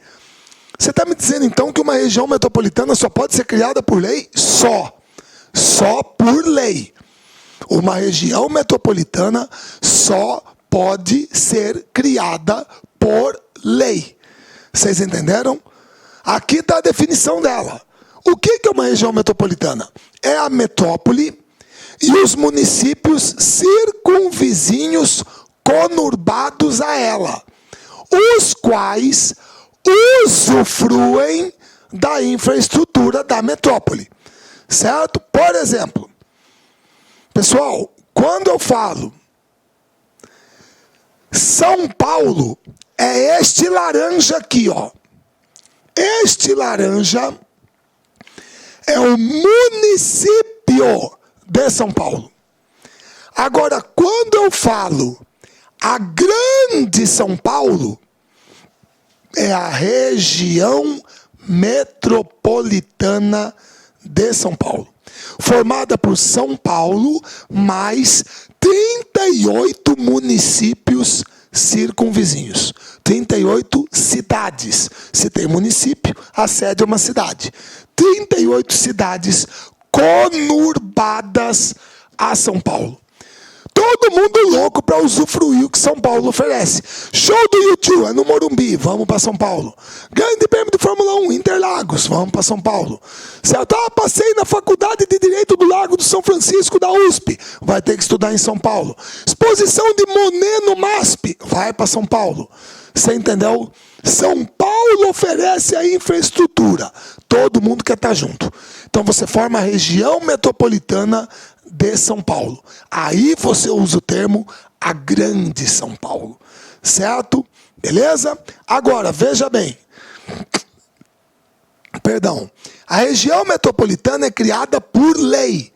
Você está me dizendo então que uma região metropolitana só pode ser criada por lei? Só por lei. Uma região metropolitana só pode ser criada por lei. Vocês entenderam? Aqui está a definição dela. O que é uma região metropolitana? É a metrópole e os municípios circunvizinhos conurbados a ela, os quais usufruem da infraestrutura da metrópole. Certo? Por exemplo, pessoal, quando eu falo São Paulo, é este laranja aqui, ó. Este laranja é o município de São Paulo. Agora, quando eu falo a Grande São Paulo, é a região metropolitana de São Paulo. Formada por São Paulo mais 38 municípios circunvizinhos. 38 cidades. Se tem município, a sede é uma cidade. 38 cidades conurbadas a São Paulo. Todo mundo louco para usufruir o que São Paulo oferece. Show do YouTube é no Morumbi, vamos para São Paulo. Grande prêmio de Fórmula 1, Interlagos, vamos para São Paulo. Se eu passei na Faculdade de Direito do Lago do São Francisco da USP, vai ter que estudar em São Paulo. Exposição de Monet no MASP, vai para São Paulo. Você entendeu? São Paulo oferece a infraestrutura. Todo mundo quer estar junto. Então você forma a região metropolitana de São Paulo. Aí você usa o termo a Grande São Paulo. Certo? Beleza? Agora, veja bem. Perdão. A região metropolitana é criada por lei.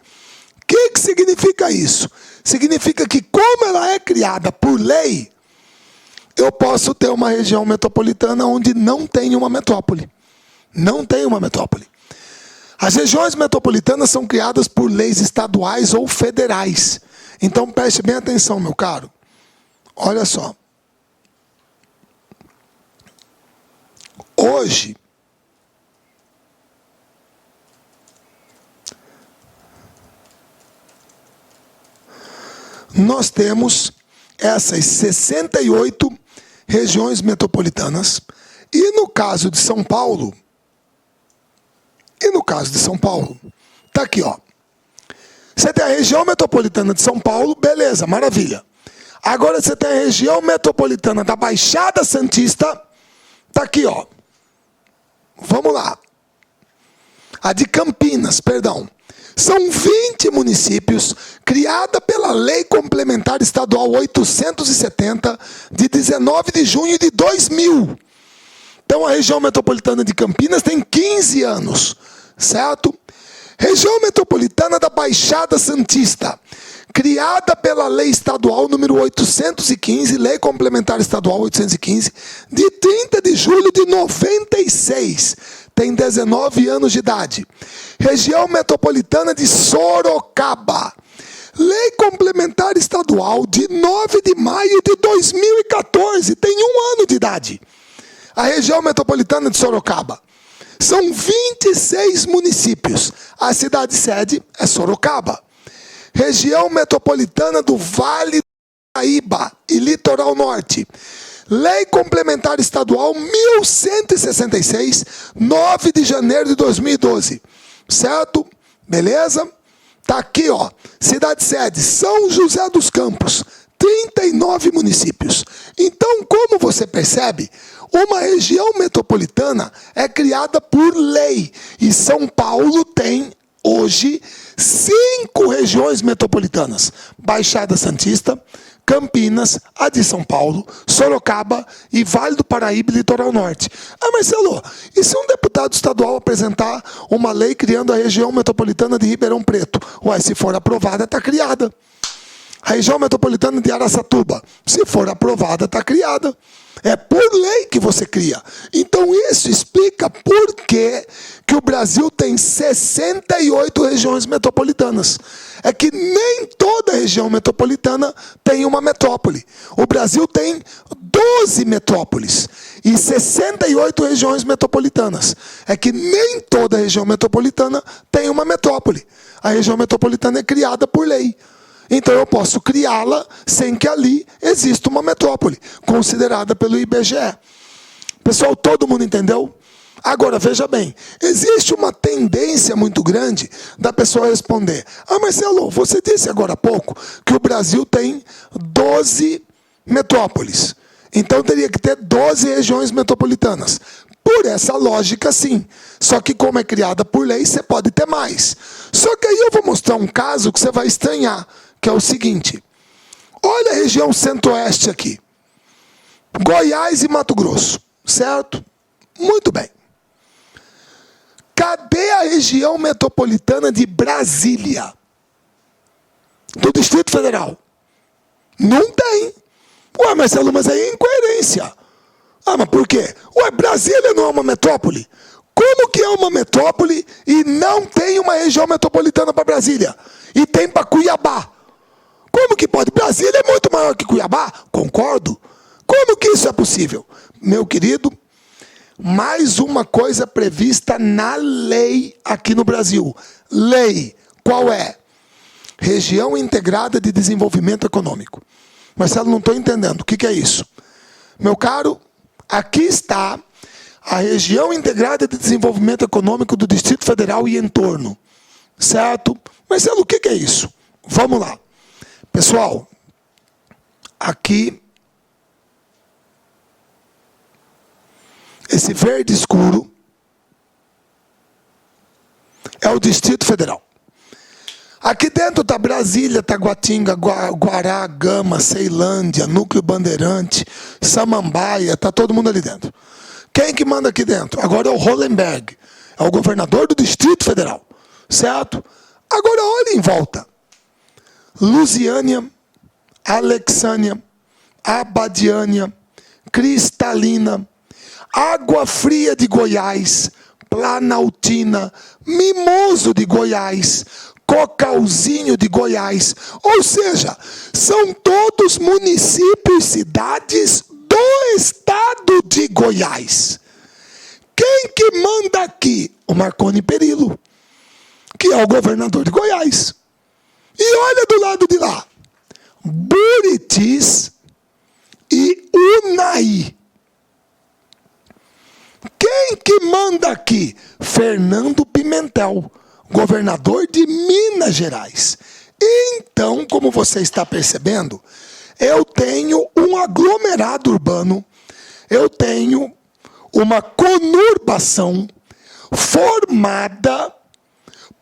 O que significa isso? Significa que, como ela é criada por lei, eu posso ter uma região metropolitana onde não tem uma metrópole. Não tem uma metrópole. As regiões metropolitanas são criadas por leis estaduais ou federais. Então preste bem atenção, meu caro. Olha só. Hoje, nós temos essas 68 regiões metropolitanas. E no caso de São Paulo, tá aqui, ó. Você tem a região metropolitana de São Paulo, beleza, maravilha. Agora você tem a região metropolitana da Baixada Santista, tá aqui, ó. Vamos lá. A de Campinas, perdão. São 20 municípios, criada pela Lei Complementar Estadual 870, de 19 de junho de 2000. Então a região metropolitana de Campinas tem 15 anos, certo? Região metropolitana da Baixada Santista, criada pela Lei Estadual número 815, Lei Complementar Estadual 815, de 30 de julho de 96, tem 19 anos de idade. Região metropolitana de Sorocaba, Lei Complementar Estadual de 9 de maio de 2014, tem 1 ano de idade. A região metropolitana de Sorocaba. São 26 municípios. A cidade sede é Sorocaba. Região metropolitana do Vale do Paraíba e Litoral Norte. Lei Complementar Estadual 1166, 9 de janeiro de 2012. Certo? Beleza? Tá aqui, ó. Cidade sede, São José dos Campos. 39 municípios. Então, como você percebe, uma região metropolitana é criada por lei. E São Paulo tem, hoje, 5 regiões metropolitanas. Baixada Santista, Campinas, a de São Paulo, Sorocaba e Vale do Paraíba e Litoral Norte. Ah, Marcelo, e se um deputado estadual apresentar uma lei criando a região metropolitana de Ribeirão Preto? Ué, se for aprovada, está criada. A região metropolitana de Araçatuba, se for aprovada, está criada. É por lei que você cria. Então isso explica por que o Brasil tem 68 regiões metropolitanas. É que nem toda região metropolitana tem uma metrópole. O Brasil tem 12 metrópoles e 68 regiões metropolitanas. É que nem toda região metropolitana tem uma metrópole. A região metropolitana é criada por lei. Então eu posso criá-la sem que ali exista uma metrópole, considerada pelo IBGE. Pessoal, todo mundo entendeu? Agora, veja bem, existe uma tendência muito grande da pessoa responder: ah, Marcelo, você disse agora há pouco que o Brasil tem 12 metrópoles. Então teria que ter 12 regiões metropolitanas. Por essa lógica, sim. Só que como é criada por lei, você pode ter mais. Só que aí eu vou mostrar um caso que você vai estranhar, que é o seguinte. Olha a região centro-oeste aqui. Goiás e Mato Grosso, certo? Muito bem. Cadê a região metropolitana de Brasília? Do Distrito Federal? Não tem. Ué, Marcelo, mas aí é incoerência. Ah, mas por quê? Ué, Brasília não é uma metrópole? Como que é uma metrópole e não tem uma região metropolitana para Brasília? E tem para Cuiabá? Como que pode? Brasília é muito maior que Cuiabá? Concordo. Como que isso é possível? Meu querido, mais uma coisa prevista na lei aqui no Brasil. Lei, qual é? Região Integrada de Desenvolvimento Econômico. Marcelo, não estou entendendo. O que é isso? Meu caro, aqui está a Região Integrada de Desenvolvimento Econômico do Distrito Federal e entorno. Certo? Marcelo, o que é isso? Vamos lá. Pessoal, aqui, esse verde escuro é o Distrito Federal. Aqui dentro está Brasília, Taguatinga, Guará, Gama, Ceilândia, Núcleo Bandeirante, Samambaia, está todo mundo ali dentro. Quem que manda aqui dentro? Agora é o Hollenberg, é o governador do Distrito Federal, certo? Agora olha em volta. Lusiânia, Alexânia, Abadiânia, Cristalina, Água Fria de Goiás, Planaltina, Mimoso de Goiás, Cocalzinho de Goiás. Ou seja, são todos municípios e cidades do estado de Goiás. Quem que manda aqui? O Marconi Perillo, que é o governador de Goiás. E olha do lado de lá, Buritis e Unai. Quem que manda aqui? Fernando Pimentel, governador de Minas Gerais. Então, como você está percebendo, eu tenho um aglomerado urbano, eu tenho uma conurbação formada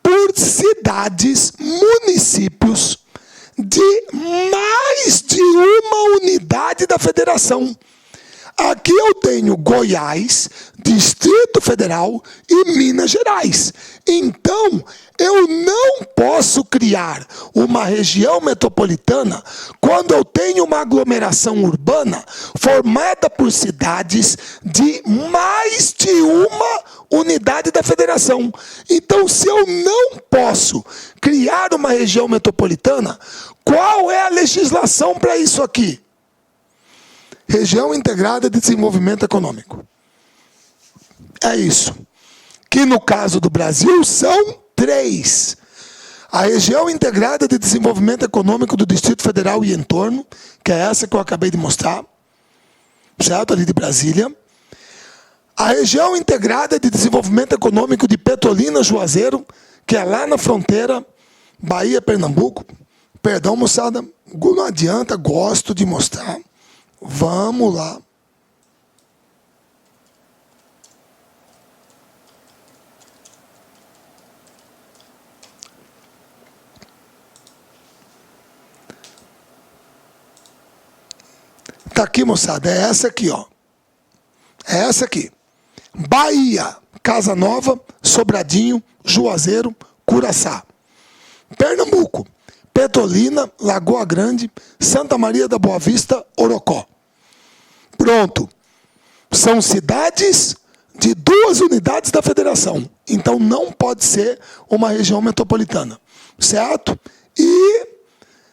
por cidades, municípios de mais de uma unidade da federação. Aqui eu tenho Goiás, Distrito Federal e Minas Gerais. Então, eu não posso criar uma região metropolitana quando eu tenho uma aglomeração urbana formada por cidades de mais de uma unidade da federação. Então, se eu não posso criar uma região metropolitana, qual é a legislação para isso aqui? Região Integrada de Desenvolvimento Econômico. É isso. Que no caso do Brasil são 3. A Região Integrada de Desenvolvimento Econômico do Distrito Federal e entorno, que é essa que eu acabei de mostrar, certo? Ali de Brasília. A Região Integrada de Desenvolvimento Econômico de Petrolina, Juazeiro, que é lá na fronteira Bahia, Pernambuco. Perdão, moçada, não adianta, gosto de mostrar. Vamos lá. Tá aqui, moçada, é essa aqui, ó. É essa aqui. Bahia, Casa Nova, Sobradinho, Juazeiro, Curaçá. Pernambuco, Petrolina, Lagoa Grande, Santa Maria da Boa Vista, Orocó. Pronto. São cidades de 2 unidades da federação. Então não pode ser uma região metropolitana. Certo? E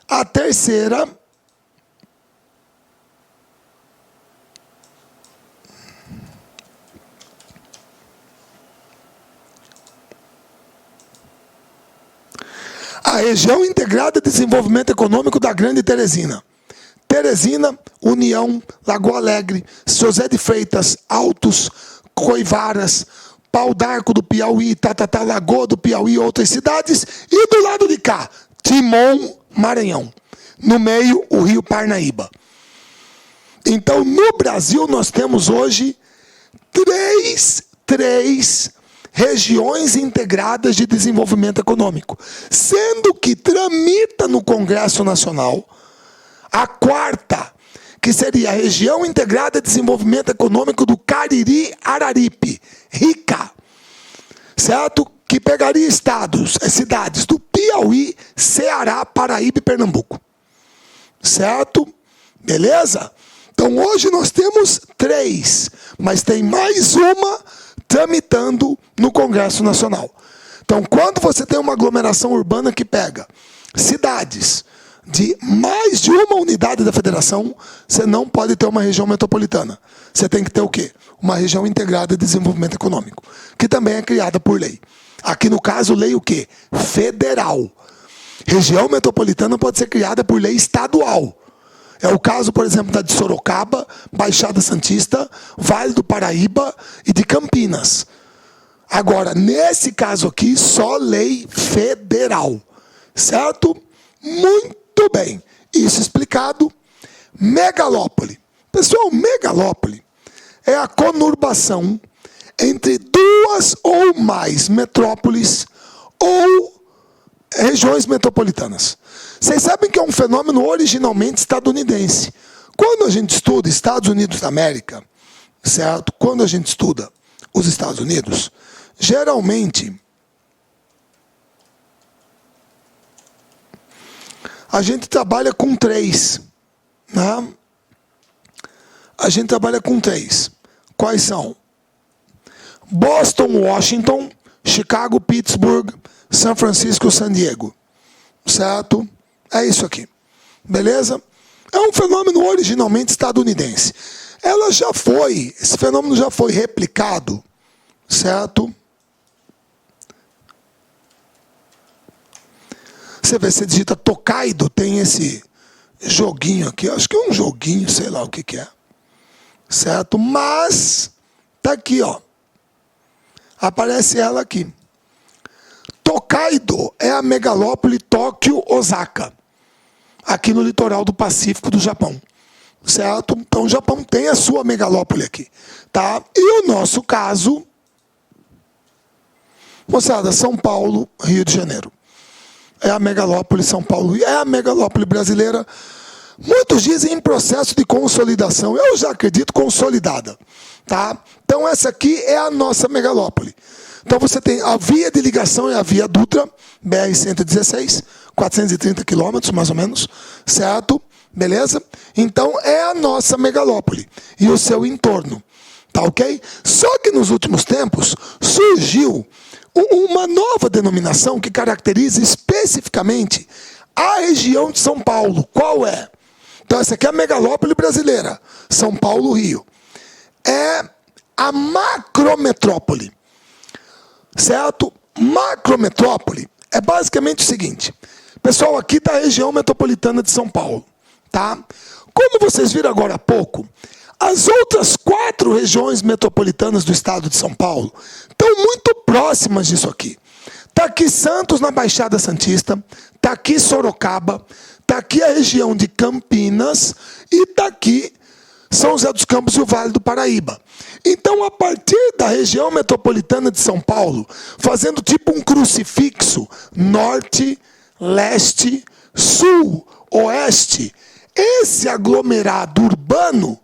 a terceira... A Região Integrada de Desenvolvimento Econômico da Grande Teresina. Teresina, União, Lagoa Alegre, José de Freitas, Altos, Coivaras, Pau d'Arco do Piauí, Tatatá, Lagoa do Piauí e outras cidades. E do lado de cá, Timon, Maranhão. No meio, o Rio Parnaíba. Então, no Brasil, nós temos hoje três regiões integradas de desenvolvimento econômico, sendo que tramita no Congresso Nacional a 4ª, que seria a Região Integrada de Desenvolvimento Econômico do Cariri-Araripe, RICA, certo? Que pegaria estados, cidades do Piauí, Ceará, Paraíba e Pernambuco, certo? Beleza? Então hoje nós temos 3, mas tem mais uma tramitando no Congresso Nacional. Então quando você tem uma aglomeração urbana que pega cidades de mais de uma unidade da federação, você não pode ter uma região metropolitana. Você tem que ter o quê? Uma região integrada de desenvolvimento econômico, que também é criada por lei. Aqui no caso, lei o quê? Federal. Região metropolitana pode ser criada por lei estadual. É o caso, por exemplo, da de Sorocaba, Baixada Santista, Vale do Paraíba e de Campinas. Agora, nesse caso aqui, só lei federal. Certo? Muito bem. Isso explicado. Megalópole. Pessoal, megalópole é a conurbação entre 2 ou mais metrópoles ou regiões metropolitanas. Vocês sabem que é um fenômeno originalmente estadunidense. Quando a gente estuda Estados Unidos da América, certo? Quando a gente estuda os Estados Unidos, geralmente a gente trabalha com 3, né? A gente trabalha com 3. Quais são? Boston, Washington, Chicago, Pittsburgh, São Francisco, San Diego. Certo? É isso aqui. Beleza? É um fenômeno originalmente estadunidense. Esse fenômeno já foi replicado, certo? Você vê, você digita Tokaido, tem esse joguinho aqui, acho que é um joguinho, sei lá o que que é. Certo? Mas tá aqui, ó. Aparece ela aqui. Tokaido é a megalópole Tóquio-Osaka, aqui no litoral do Pacífico do Japão. Certo? Então o Japão tem a sua megalópole aqui, tá? E o nosso caso, moçada, São Paulo, Rio de Janeiro. É a megalópole São Paulo, é a megalópole brasileira. Muitos dizem em processo de consolidação. Eu já acredito consolidada, tá? Então essa aqui é a nossa megalópole. Então você tem a via de ligação, é a Via Dutra, BR-116, 430 quilômetros mais ou menos, certo? Beleza? Então é a nossa megalópole e o seu entorno, tá ok? Só que nos últimos tempos surgiu uma nova denominação que caracteriza especificamente a região de São Paulo. Qual é? Então essa aqui é a megalópole brasileira, São Paulo, Rio. É a macrometrópole. Certo? Macrometrópole é basicamente o seguinte. Pessoal, aqui está a região metropolitana de São Paulo. Tá? Como vocês viram agora há pouco, as outras 4 regiões metropolitanas do estado de São Paulo estão muito próximas disso aqui. Está aqui Santos, na Baixada Santista. Está aqui Sorocaba. Está aqui a região de Campinas. E está aqui São José dos Campos e o Vale do Paraíba. Então, a partir da região metropolitana de São Paulo, fazendo tipo um crucifixo, norte, leste, sul, oeste, esse aglomerado urbano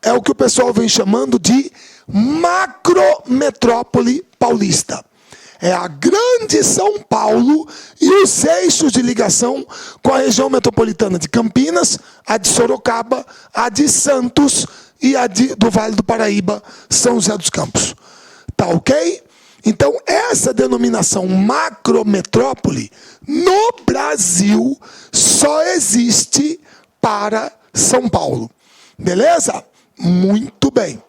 é o que o pessoal vem chamando de macrometrópole paulista. É a grande São Paulo e os eixos de ligação com a região metropolitana de Campinas, a de Sorocaba, a de Santos e a do Vale do Paraíba, São José dos Campos. Tá ok? Então, essa denominação macrometrópole, no Brasil, só existe para São Paulo. Beleza? Muito bem.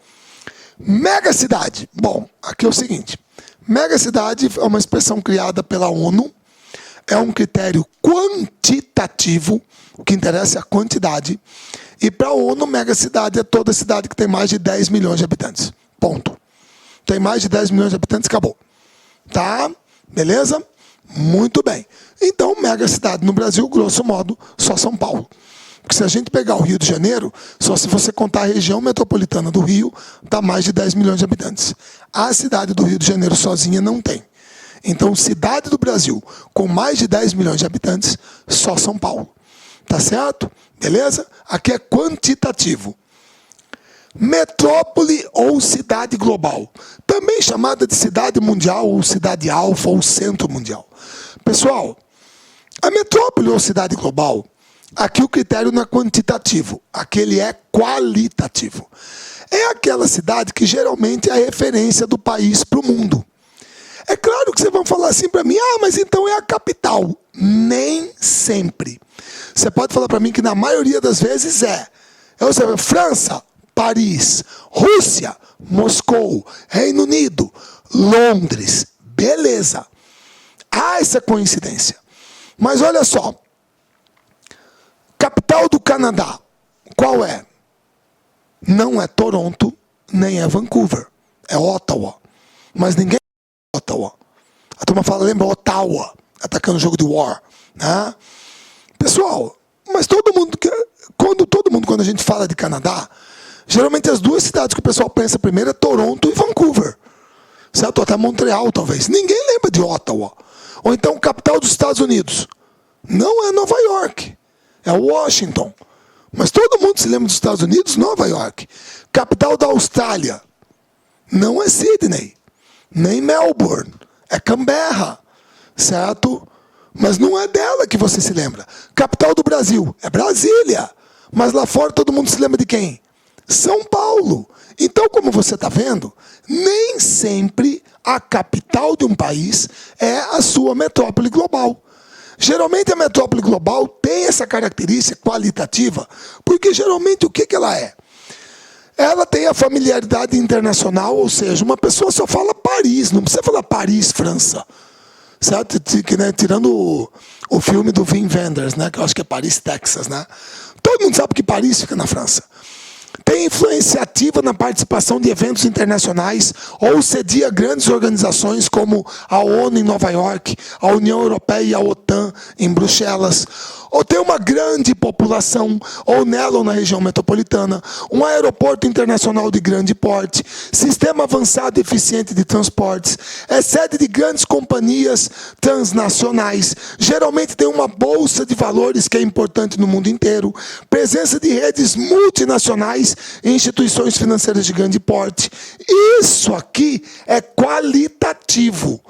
Megacidade. Bom, aqui é o seguinte. Megacidade é uma expressão criada pela ONU, é um critério quantitativo, o que interessa é a quantidade, e para a ONU, megacidade é toda cidade que tem mais de 10 milhões de habitantes. Ponto. Tem mais de 10 milhões de habitantes, acabou. Tá? Beleza? Muito bem. Então, megacidade no Brasil, grosso modo, só São Paulo. Porque se a gente pegar o Rio de Janeiro, só se você contar a região metropolitana do Rio, dá mais de 10 milhões de habitantes. A cidade do Rio de Janeiro sozinha não tem. Então, cidade do Brasil com mais de 10 milhões de habitantes, só São Paulo. Tá certo? Beleza? Aqui é quantitativo. Metrópole ou cidade global. Também chamada de cidade mundial, ou cidade alfa, ou centro mundial. Pessoal, a metrópole ou cidade global Aqui o critério não é quantitativo, aqui ele é qualitativo. É aquela cidade que geralmente é a referência do país para o mundo. É claro que vocês vão falar assim para mim, mas então é a capital. Nem sempre. Você pode falar para mim que na maioria das vezes é. Ou seja, França, Paris, Rússia, Moscou, Reino Unido, Londres. Beleza. Há essa coincidência. Mas olha só. Capital do Canadá, qual é? Não é Toronto, nem é Vancouver. É Ottawa. Mas ninguém é Ottawa. A turma fala, lembra Ottawa, atacando o jogo de War. Né? Pessoal, mas quando a gente fala de Canadá, geralmente as duas cidades que o pessoal pensa primeiro é Toronto e Vancouver. Certo? Até Montreal, talvez. Ninguém lembra de Ottawa. Ou então, capital dos Estados Unidos. Não é Nova York. É Washington. Mas todo mundo se lembra dos Estados Unidos, Nova York. Capital da Austrália. Não é Sydney. Nem Melbourne. É Canberra. Certo? Mas não é dela que você se lembra. Capital do Brasil. É Brasília. Mas lá fora todo mundo se lembra de quem? São Paulo. Então, como você está vendo, nem sempre a capital de um país é a sua metrópole global. Geralmente a metrópole global tem essa característica qualitativa, porque geralmente o que ela é? Ela tem a familiaridade internacional, ou seja, uma pessoa só fala Paris, não precisa falar Paris, França. Certo? Tirando o filme do Wim Wenders, né, que eu acho que é Paris, Texas. Né? Todo mundo sabe que Paris fica na França. Tem influência ativa na participação de eventos internacionais ou cedia grandes organizações como a ONU em Nova York, a União Europeia e a OTAN em Bruxelas. Ou tem uma grande população, ou nela ou na região metropolitana, um aeroporto internacional de grande porte, sistema avançado e eficiente de transportes, é sede de grandes companhias transnacionais, geralmente tem uma bolsa de valores que é importante no mundo inteiro, presença de redes multinacionais e instituições financeiras de grande porte. Isso aqui é qualitativo.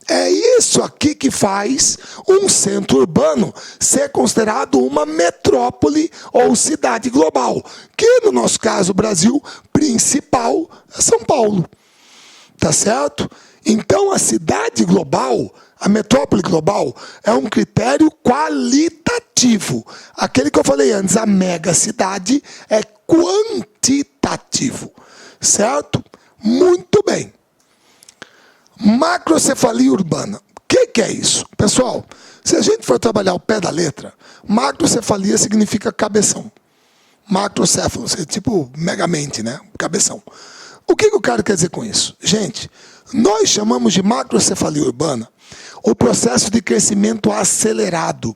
É isso aqui que faz um centro urbano ser considerado uma metrópole ou cidade global, que no nosso caso, o Brasil, principal é São Paulo. Tá certo? Então a cidade global, a metrópole global, é um critério qualitativo. Aquele que eu falei antes, a megacidade, é quantitativo. Certo? Muito bem. Macrocefalia urbana. O que é isso? Pessoal, se a gente for trabalhar o pé da letra, macrocefalia significa cabeção. Macrocéfalo, tipo megamente, né? Cabeção. O que o cara quer dizer com isso? Gente, nós chamamos de macrocefalia urbana o processo de crescimento acelerado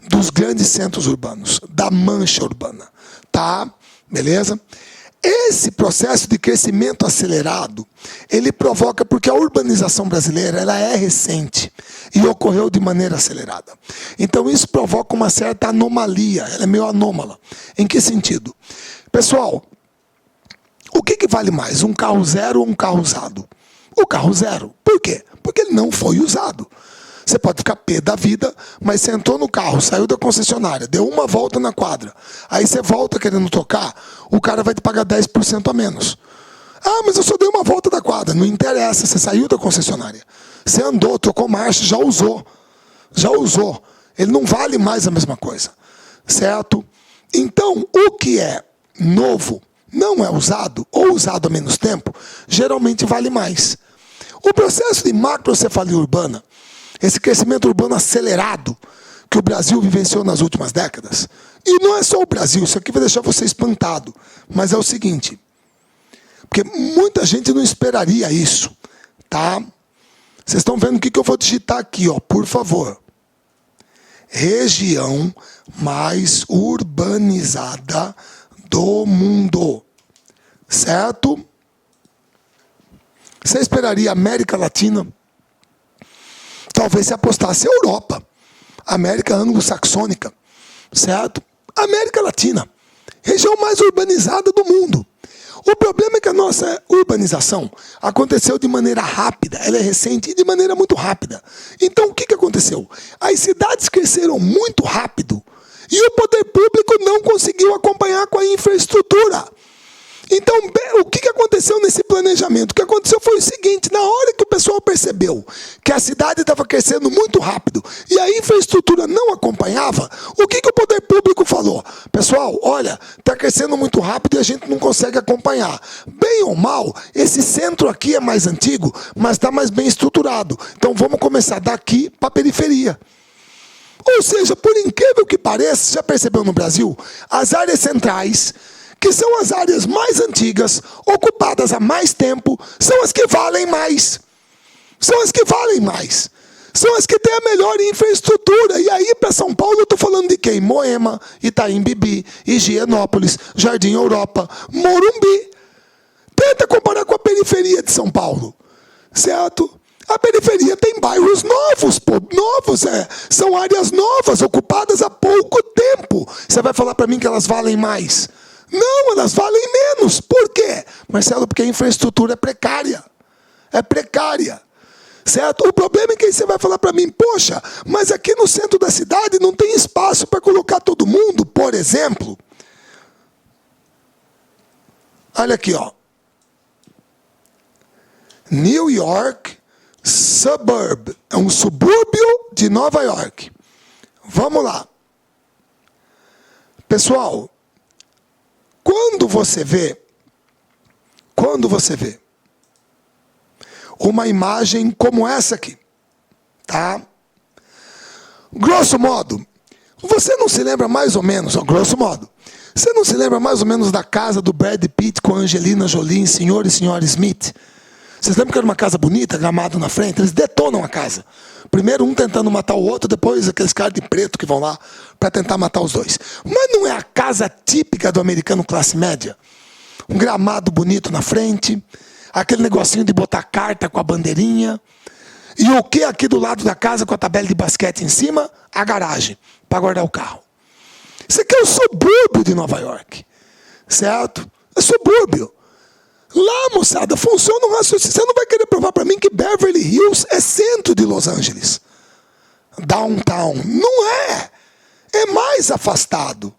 dos grandes centros urbanos, da mancha urbana. Tá? Beleza? Esse processo de crescimento acelerado, ele provoca porque a urbanização brasileira ela é recente e ocorreu de maneira acelerada. Então isso provoca uma certa anomalia, ela é meio anômala. Em que sentido? Pessoal, o que vale mais, um carro zero ou um carro usado? O carro zero. Por quê? Porque ele não foi usado. Você pode ficar pé da vida, mas você entrou no carro, saiu da concessionária, deu uma volta na quadra, aí você volta querendo trocar, o cara vai te pagar 10% a menos. Ah, mas eu só dei uma volta da quadra. Não interessa, você saiu da concessionária. Você andou, trocou marcha, já usou. Já usou. Ele não vale mais a mesma coisa. Certo? Então, o que é novo, não é usado, ou usado há menos tempo, geralmente vale mais. O processo de macrocefalia urbana, esse crescimento urbano acelerado que o Brasil vivenciou nas últimas décadas, e não é só o Brasil, isso aqui vai deixar você espantado, mas é o seguinte, porque muita gente não esperaria isso, tá? Vocês estão vendo o que eu vou digitar aqui, ó, por favor. Região mais urbanizada do mundo, certo? Você esperaria América Latina? Talvez se apostasse a Europa, América anglo-saxônica, certo? América Latina, região mais urbanizada do mundo. O problema é que a nossa urbanização aconteceu de maneira rápida, ela é recente e de maneira muito rápida. Então o que aconteceu? As cidades cresceram muito rápido E o poder público não conseguiu acompanhar com a infraestrutura. Então, o que aconteceu nesse planejamento? O que aconteceu foi o seguinte: na hora que o pessoal percebeu que a cidade estava crescendo muito rápido e a infraestrutura não acompanhava, o que o poder público falou? Pessoal, olha, está crescendo muito rápido e a gente não consegue acompanhar. Bem ou mal, esse centro aqui é mais antigo, mas está mais bem estruturado. Então, vamos começar daqui para a periferia. Ou seja, por incrível que pareça, já percebeu no Brasil, as áreas centrais, que são as áreas mais antigas, ocupadas há mais tempo, são as que valem mais. São as que valem mais. São as que têm a melhor infraestrutura. E aí, para São Paulo, eu estou falando de quem? Moema, Itaim Bibi, Higienópolis, Jardim Europa, Morumbi. Tenta comparar com a periferia de São Paulo. Certo? A periferia tem bairros novos, pô, novos, são áreas novas, ocupadas há pouco tempo. Você vai falar para mim que elas valem mais? Não, elas valem menos. Por quê? Marcelo, porque a infraestrutura é precária. É precária. Certo? O problema é que aí você vai falar para mim, poxa, mas aqui no centro da cidade não tem espaço para colocar todo mundo, por exemplo. Olha aqui, ó. New York Suburb. É um subúrbio de Nova York. Vamos lá. Pessoal, quando você vê uma imagem como essa aqui, tá? Grosso modo, você não se lembra mais ou menos, ó, grosso modo, você não se lembra mais ou menos da casa do Brad Pitt com a Angelina Jolie em Senhor e Senhora Smith? Vocês lembram que era uma casa bonita, gramado na frente? Eles detonam a casa. Primeiro um tentando matar o outro, depois aqueles caras de preto que vão lá para tentar matar os dois. Mas não é a casa típica do americano classe média? Um gramado bonito na frente, aquele negocinho de botar carta com a bandeirinha. E o que aqui do lado da casa com a tabela de basquete em cima? A garagem, para guardar o carro. Isso aqui é o subúrbio de Nova York. Certo? É subúrbio. Lá, moçada, funciona um raciocínio. Você não vai querer provar para mim que Beverly Hills é centro de Los Angeles. Downtown. Não é. É mais afastado.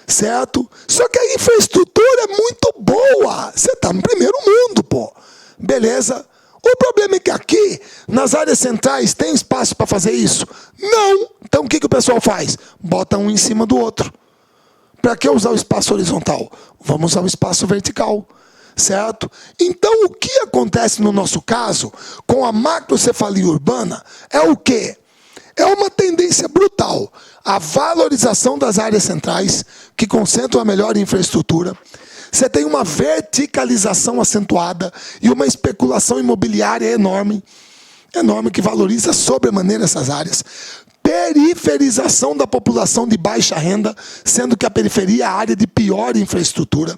Certo? Só que a infraestrutura é muito boa. Você está no primeiro mundo, pô. Beleza? O problema é que aqui, nas áreas centrais, tem espaço para fazer isso? Não. Então o que o pessoal faz? Bota um em cima do outro. Para que usar o espaço horizontal? Vamos usar o espaço vertical. Certo? Então, o que acontece no nosso caso, com a macrocefalia urbana, é o quê? É uma tendência brutal. A valorização das áreas centrais, que concentram a melhor infraestrutura. Você tem uma verticalização acentuada e uma especulação imobiliária enorme, que valoriza sobremaneira essas áreas. Periferização da população de baixa renda, sendo que a periferia é a área de pior infraestrutura.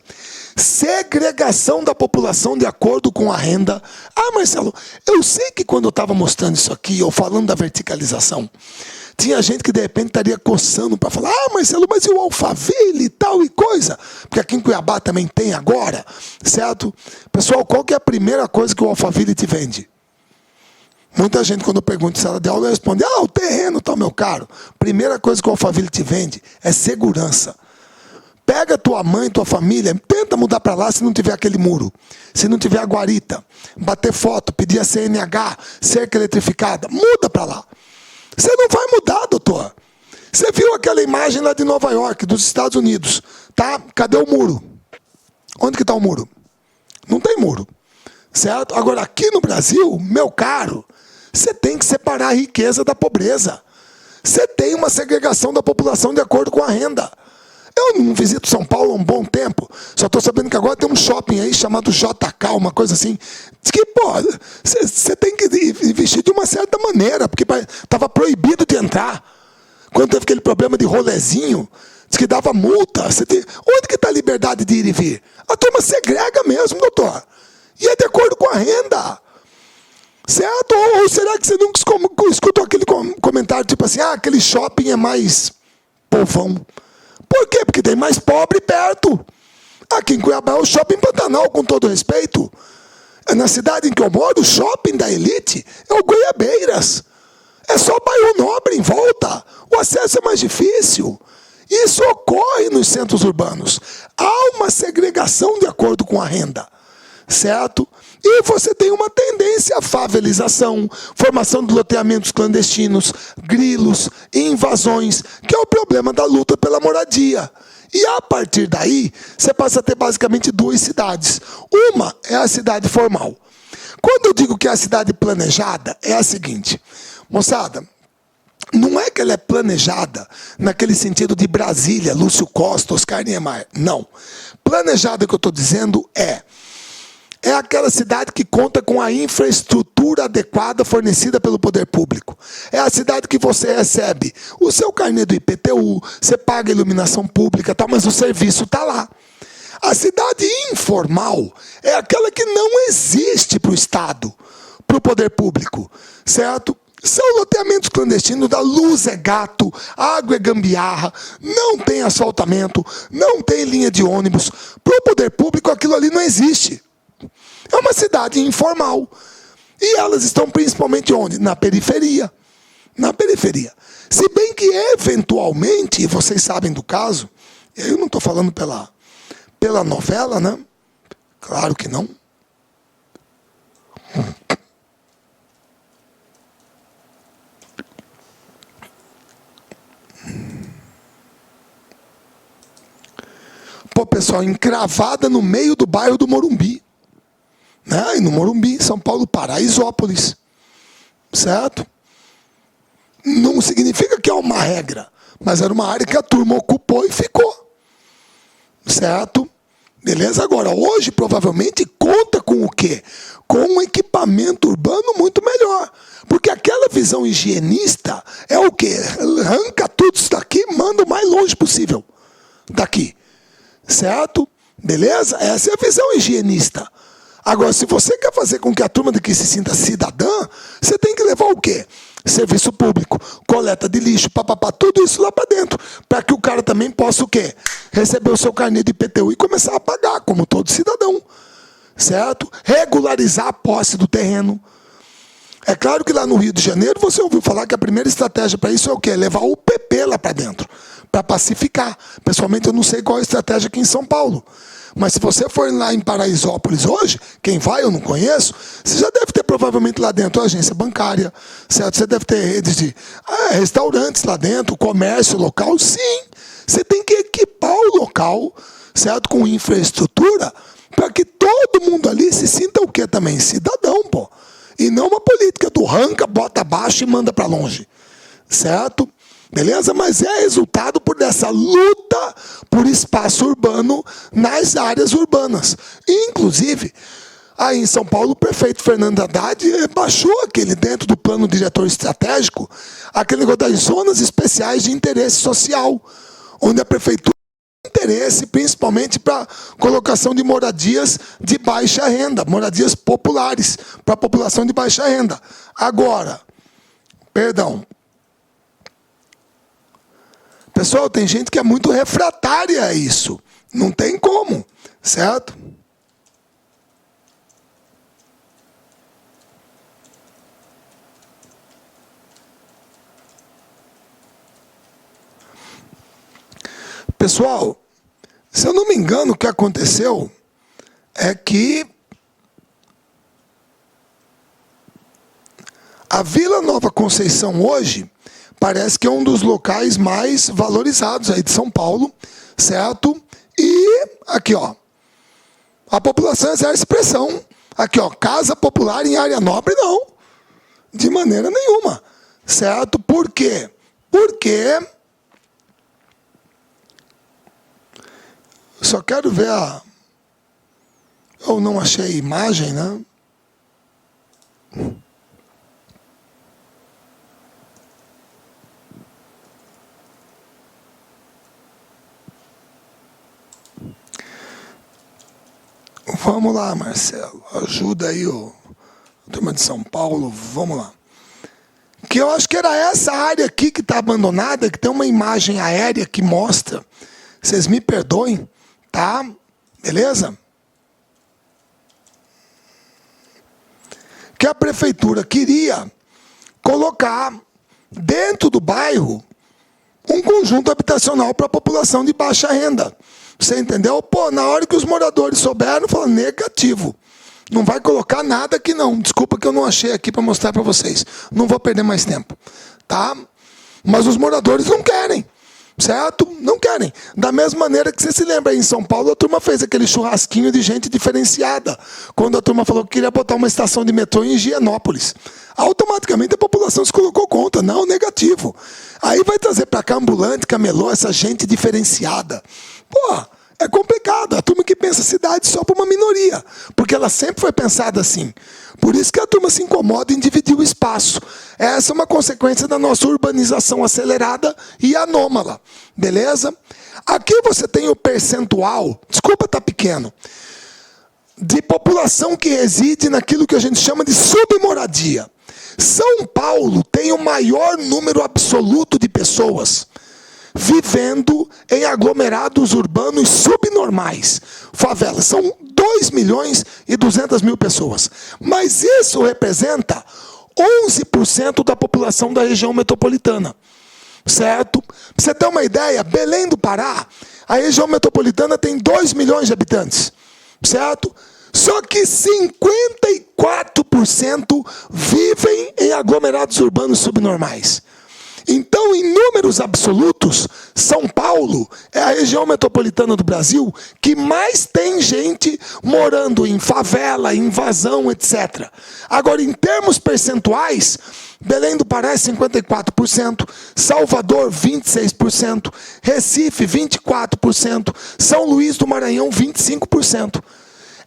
Segregação da população de acordo com a renda. Ah, Marcelo, eu sei que quando eu estava mostrando isso aqui, ou falando da verticalização, tinha gente que de repente estaria coçando para falar, ah, Marcelo, mas e o Alphaville e tal e coisa? Porque aqui em Cuiabá também tem agora, certo? Pessoal, qual que é a primeira coisa que o Alphaville te vende? Muita gente, quando eu pergunto em sala de aula, responde, ah, o terreno tá, meu caro. Primeira coisa que o Alphaville te vende é segurança. Pega tua mãe, tua família, tenta mudar para lá se não tiver aquele muro. Se não tiver a guarita, bater foto, pedir a CNH, cerca eletrificada, muda para lá. Você não vai mudar, doutor. Você viu aquela imagem lá de Nova York, dos Estados Unidos, tá? Cadê o muro? Onde que está o muro? Não tem muro, certo? Agora, aqui no Brasil, meu caro, você tem que separar a riqueza da pobreza. Você tem uma segregação da população de acordo com a renda. Eu não visito São Paulo há um bom tempo. Só estou sabendo que agora tem um shopping aí chamado JK, uma coisa assim. Diz que, pô, você tem que investir de uma certa maneira, porque estava proibido de entrar. Quando teve aquele problema de rolezinho, diz que dava multa. Onde que está a liberdade de ir e vir? A turma segrega mesmo, doutor. E é de acordo com a renda. Certo? Ou será que você nunca escutou aquele comentário tipo assim, ah, aquele shopping é mais povão? Por quê? Porque tem mais pobre perto. Aqui em Cuiabá é o shopping Pantanal, com todo respeito. Na cidade em que eu moro, o shopping da elite é o Goiabeiras. É só bairro nobre em volta. O acesso é mais difícil. Isso ocorre nos centros urbanos. Há uma segregação de acordo com a renda, certo? E você tem uma tendência à favelização, formação de loteamentos clandestinos, grilos, invasões, que é o problema da luta pela moradia. E a partir daí, você passa a ter basicamente duas cidades. Uma é a cidade formal. Quando eu digo que é a cidade planejada, é a seguinte, moçada, não é que ela é planejada naquele sentido de Brasília, Lúcio Costa, Oscar Niemeyer. Não. Planejada que eu estou dizendo é aquela cidade que conta com a infraestrutura adequada fornecida pelo poder público. É a cidade que você recebe o seu carnê do IPTU, você paga a iluminação pública, tá, mas o serviço está lá. A cidade informal é aquela que não existe para o Estado, para o poder público, certo? São loteamentos clandestinos, da luz é gato, água é gambiarra, não tem asfaltamento, não tem linha de ônibus. Para o poder público aquilo ali não existe. É uma cidade informal. E elas estão principalmente onde? Na periferia. Na periferia. Se bem que eventualmente, e vocês sabem do caso, eu não estou falando pela novela, né? Claro que não. Pô, pessoal, encravada no meio do bairro do Morumbi. Né? E no Morumbi, São Paulo, Paraisópolis. Certo? Não significa que é uma regra, mas era uma área que a turma ocupou e ficou. Certo? Beleza? Agora, hoje, provavelmente, conta com o quê? Com um equipamento urbano muito melhor. Porque aquela visão higienista é o quê? Arranca tudo isso daqui e manda o mais longe possível daqui. Certo? Beleza? Essa é a visão higienista. Agora, se você quer fazer com que a turma daqui se sinta cidadã, você tem que levar o quê? Serviço público, coleta de lixo, papapá, tudo isso lá para dentro. Para que o cara também possa o quê? Receber o seu carnê de IPTU e começar a pagar, como todo cidadão. Certo? Regularizar a posse do terreno. É claro que lá no Rio de Janeiro você ouviu falar que a primeira estratégia para isso é o quê? Levar o PP lá para dentro, para pacificar. Pessoalmente eu não sei qual é a estratégia aqui em São Paulo. Mas se você for lá em Paraisópolis hoje, quem vai eu não conheço, você já deve ter provavelmente lá dentro a agência bancária, certo? Você deve ter redes de restaurantes lá dentro, comércio local, sim. Você tem que equipar o local, certo? Com infraestrutura, para que todo mundo ali se sinta o quê também? Cidadão, pô. E não uma política do arranca, bota abaixo e manda para longe, certo? Beleza? Mas é resultado por dessa luta por espaço urbano nas áreas urbanas. Inclusive, aí em São Paulo, o prefeito Fernando Haddad baixou aquele, dentro do plano diretor estratégico, aquele negócio das zonas especiais de interesse social, onde a prefeitura tem interesse principalmente para colocação de moradias de baixa renda, moradias populares, para a população de baixa renda. Agora, perdão, pessoal, tem gente que é muito refratária a isso. Não tem como, certo? Pessoal, se eu não me engano, o que aconteceu é que a Vila Nova Conceição hoje parece que é um dos locais mais valorizados aí de São Paulo, certo? E aqui, ó, a população exerce pressão. Aqui, ó, casa popular em área nobre, não. De maneira nenhuma, certo? Por quê? Porque só quero ver a... Eu não achei a imagem, né? Vamos lá, Marcelo. Ajuda aí a turma de São Paulo. Vamos lá. Que eu acho que era essa área aqui que está abandonada, que tem uma imagem aérea que mostra. Vocês me perdoem, tá? Beleza? Que a prefeitura queria colocar dentro do bairro um conjunto habitacional para a população de baixa renda. Você entendeu? Pô, na hora que os moradores souberam, falaram negativo. Não vai colocar nada aqui não. Desculpa que eu não achei aqui para mostrar para vocês. Não vou perder mais tempo. Tá? Mas os moradores não querem. Certo? Não querem. Da mesma maneira que você se lembra, aí em São Paulo, a turma fez aquele churrasquinho de gente diferenciada. Quando a turma falou que queria botar uma estação de metrô em Higienópolis. Automaticamente a população se colocou contra. Não, negativo. Aí vai trazer para cá ambulante, camelô, essa gente diferenciada. Pô, é complicado. A turma que pensa cidade só para uma minoria. Porque ela sempre foi pensada assim. Por isso que a turma se incomoda em dividir o espaço. Essa é uma consequência da nossa urbanização acelerada e anômala. Beleza? Aqui você tem o percentual, desculpa estar pequeno, de população que reside naquilo que a gente chama de submoradia. São Paulo tem o maior número absoluto de pessoas vivendo em aglomerados urbanos subnormais. Favelas são 2.200.000 pessoas. Mas isso representa 11% da população da região metropolitana. Certo? Pra você ter uma ideia, Belém do Pará, a região metropolitana tem 2 milhões de habitantes. Certo? Só que 54% vivem em aglomerados urbanos subnormais. Então, em números absolutos, São Paulo é a região metropolitana do Brasil que mais tem gente morando em favela, invasão, etc. Agora, em termos percentuais, Belém do Pará é 54%, Salvador 26%, Recife 24%, São Luís do Maranhão 25%.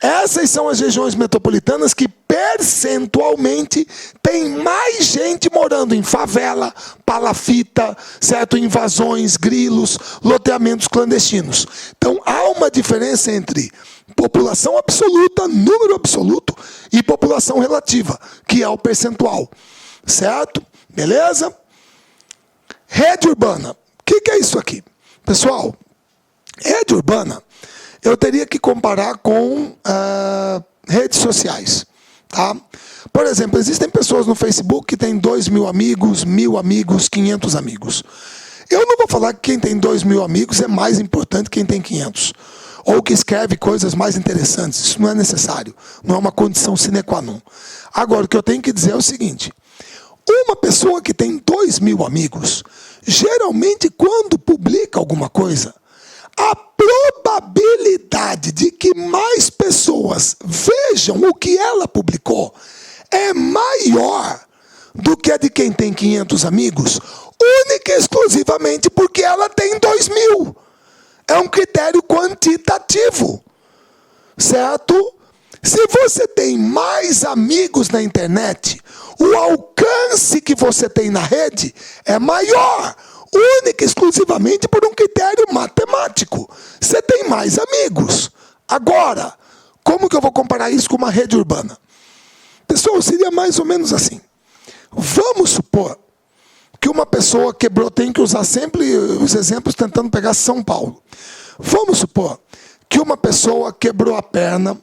Essas são as regiões metropolitanas que percentualmente tem mais gente morando em favela, palafita, certo? Invasões, grilos, loteamentos clandestinos. Então há uma diferença entre população absoluta, número absoluto, e população relativa, que é o percentual. Certo? Beleza? Rede urbana. O que é isso aqui? Pessoal, rede urbana eu teria que comparar com redes sociais. Tá? Por exemplo, existem pessoas no Facebook que têm 2.000 amigos, 1.000 amigos, 500 amigos. Eu não vou falar que quem tem 2.000 amigos é mais importante que quem tem 500. Ou que escreve coisas mais interessantes. Isso não é necessário. Não é uma condição sine qua non. Agora, o que eu tenho que dizer é o seguinte. Uma pessoa que tem 2.000 amigos, geralmente quando publica alguma coisa, a probabilidade de que mais pessoas vejam o que ela publicou é maior do que a de quem tem 500 amigos, única e exclusivamente porque ela tem 2.000. É um critério quantitativo, certo? Se você tem mais amigos na internet, o alcance que você tem na rede é maior, única e exclusivamente por um critério matemático. Você tem mais amigos. Agora, como que eu vou comparar isso com uma rede urbana? Pessoal, seria mais ou menos assim. Vamos supor que uma pessoa quebrou, tem que usar sempre os exemplos tentando pegar São Paulo. Vamos supor que uma pessoa quebrou a perna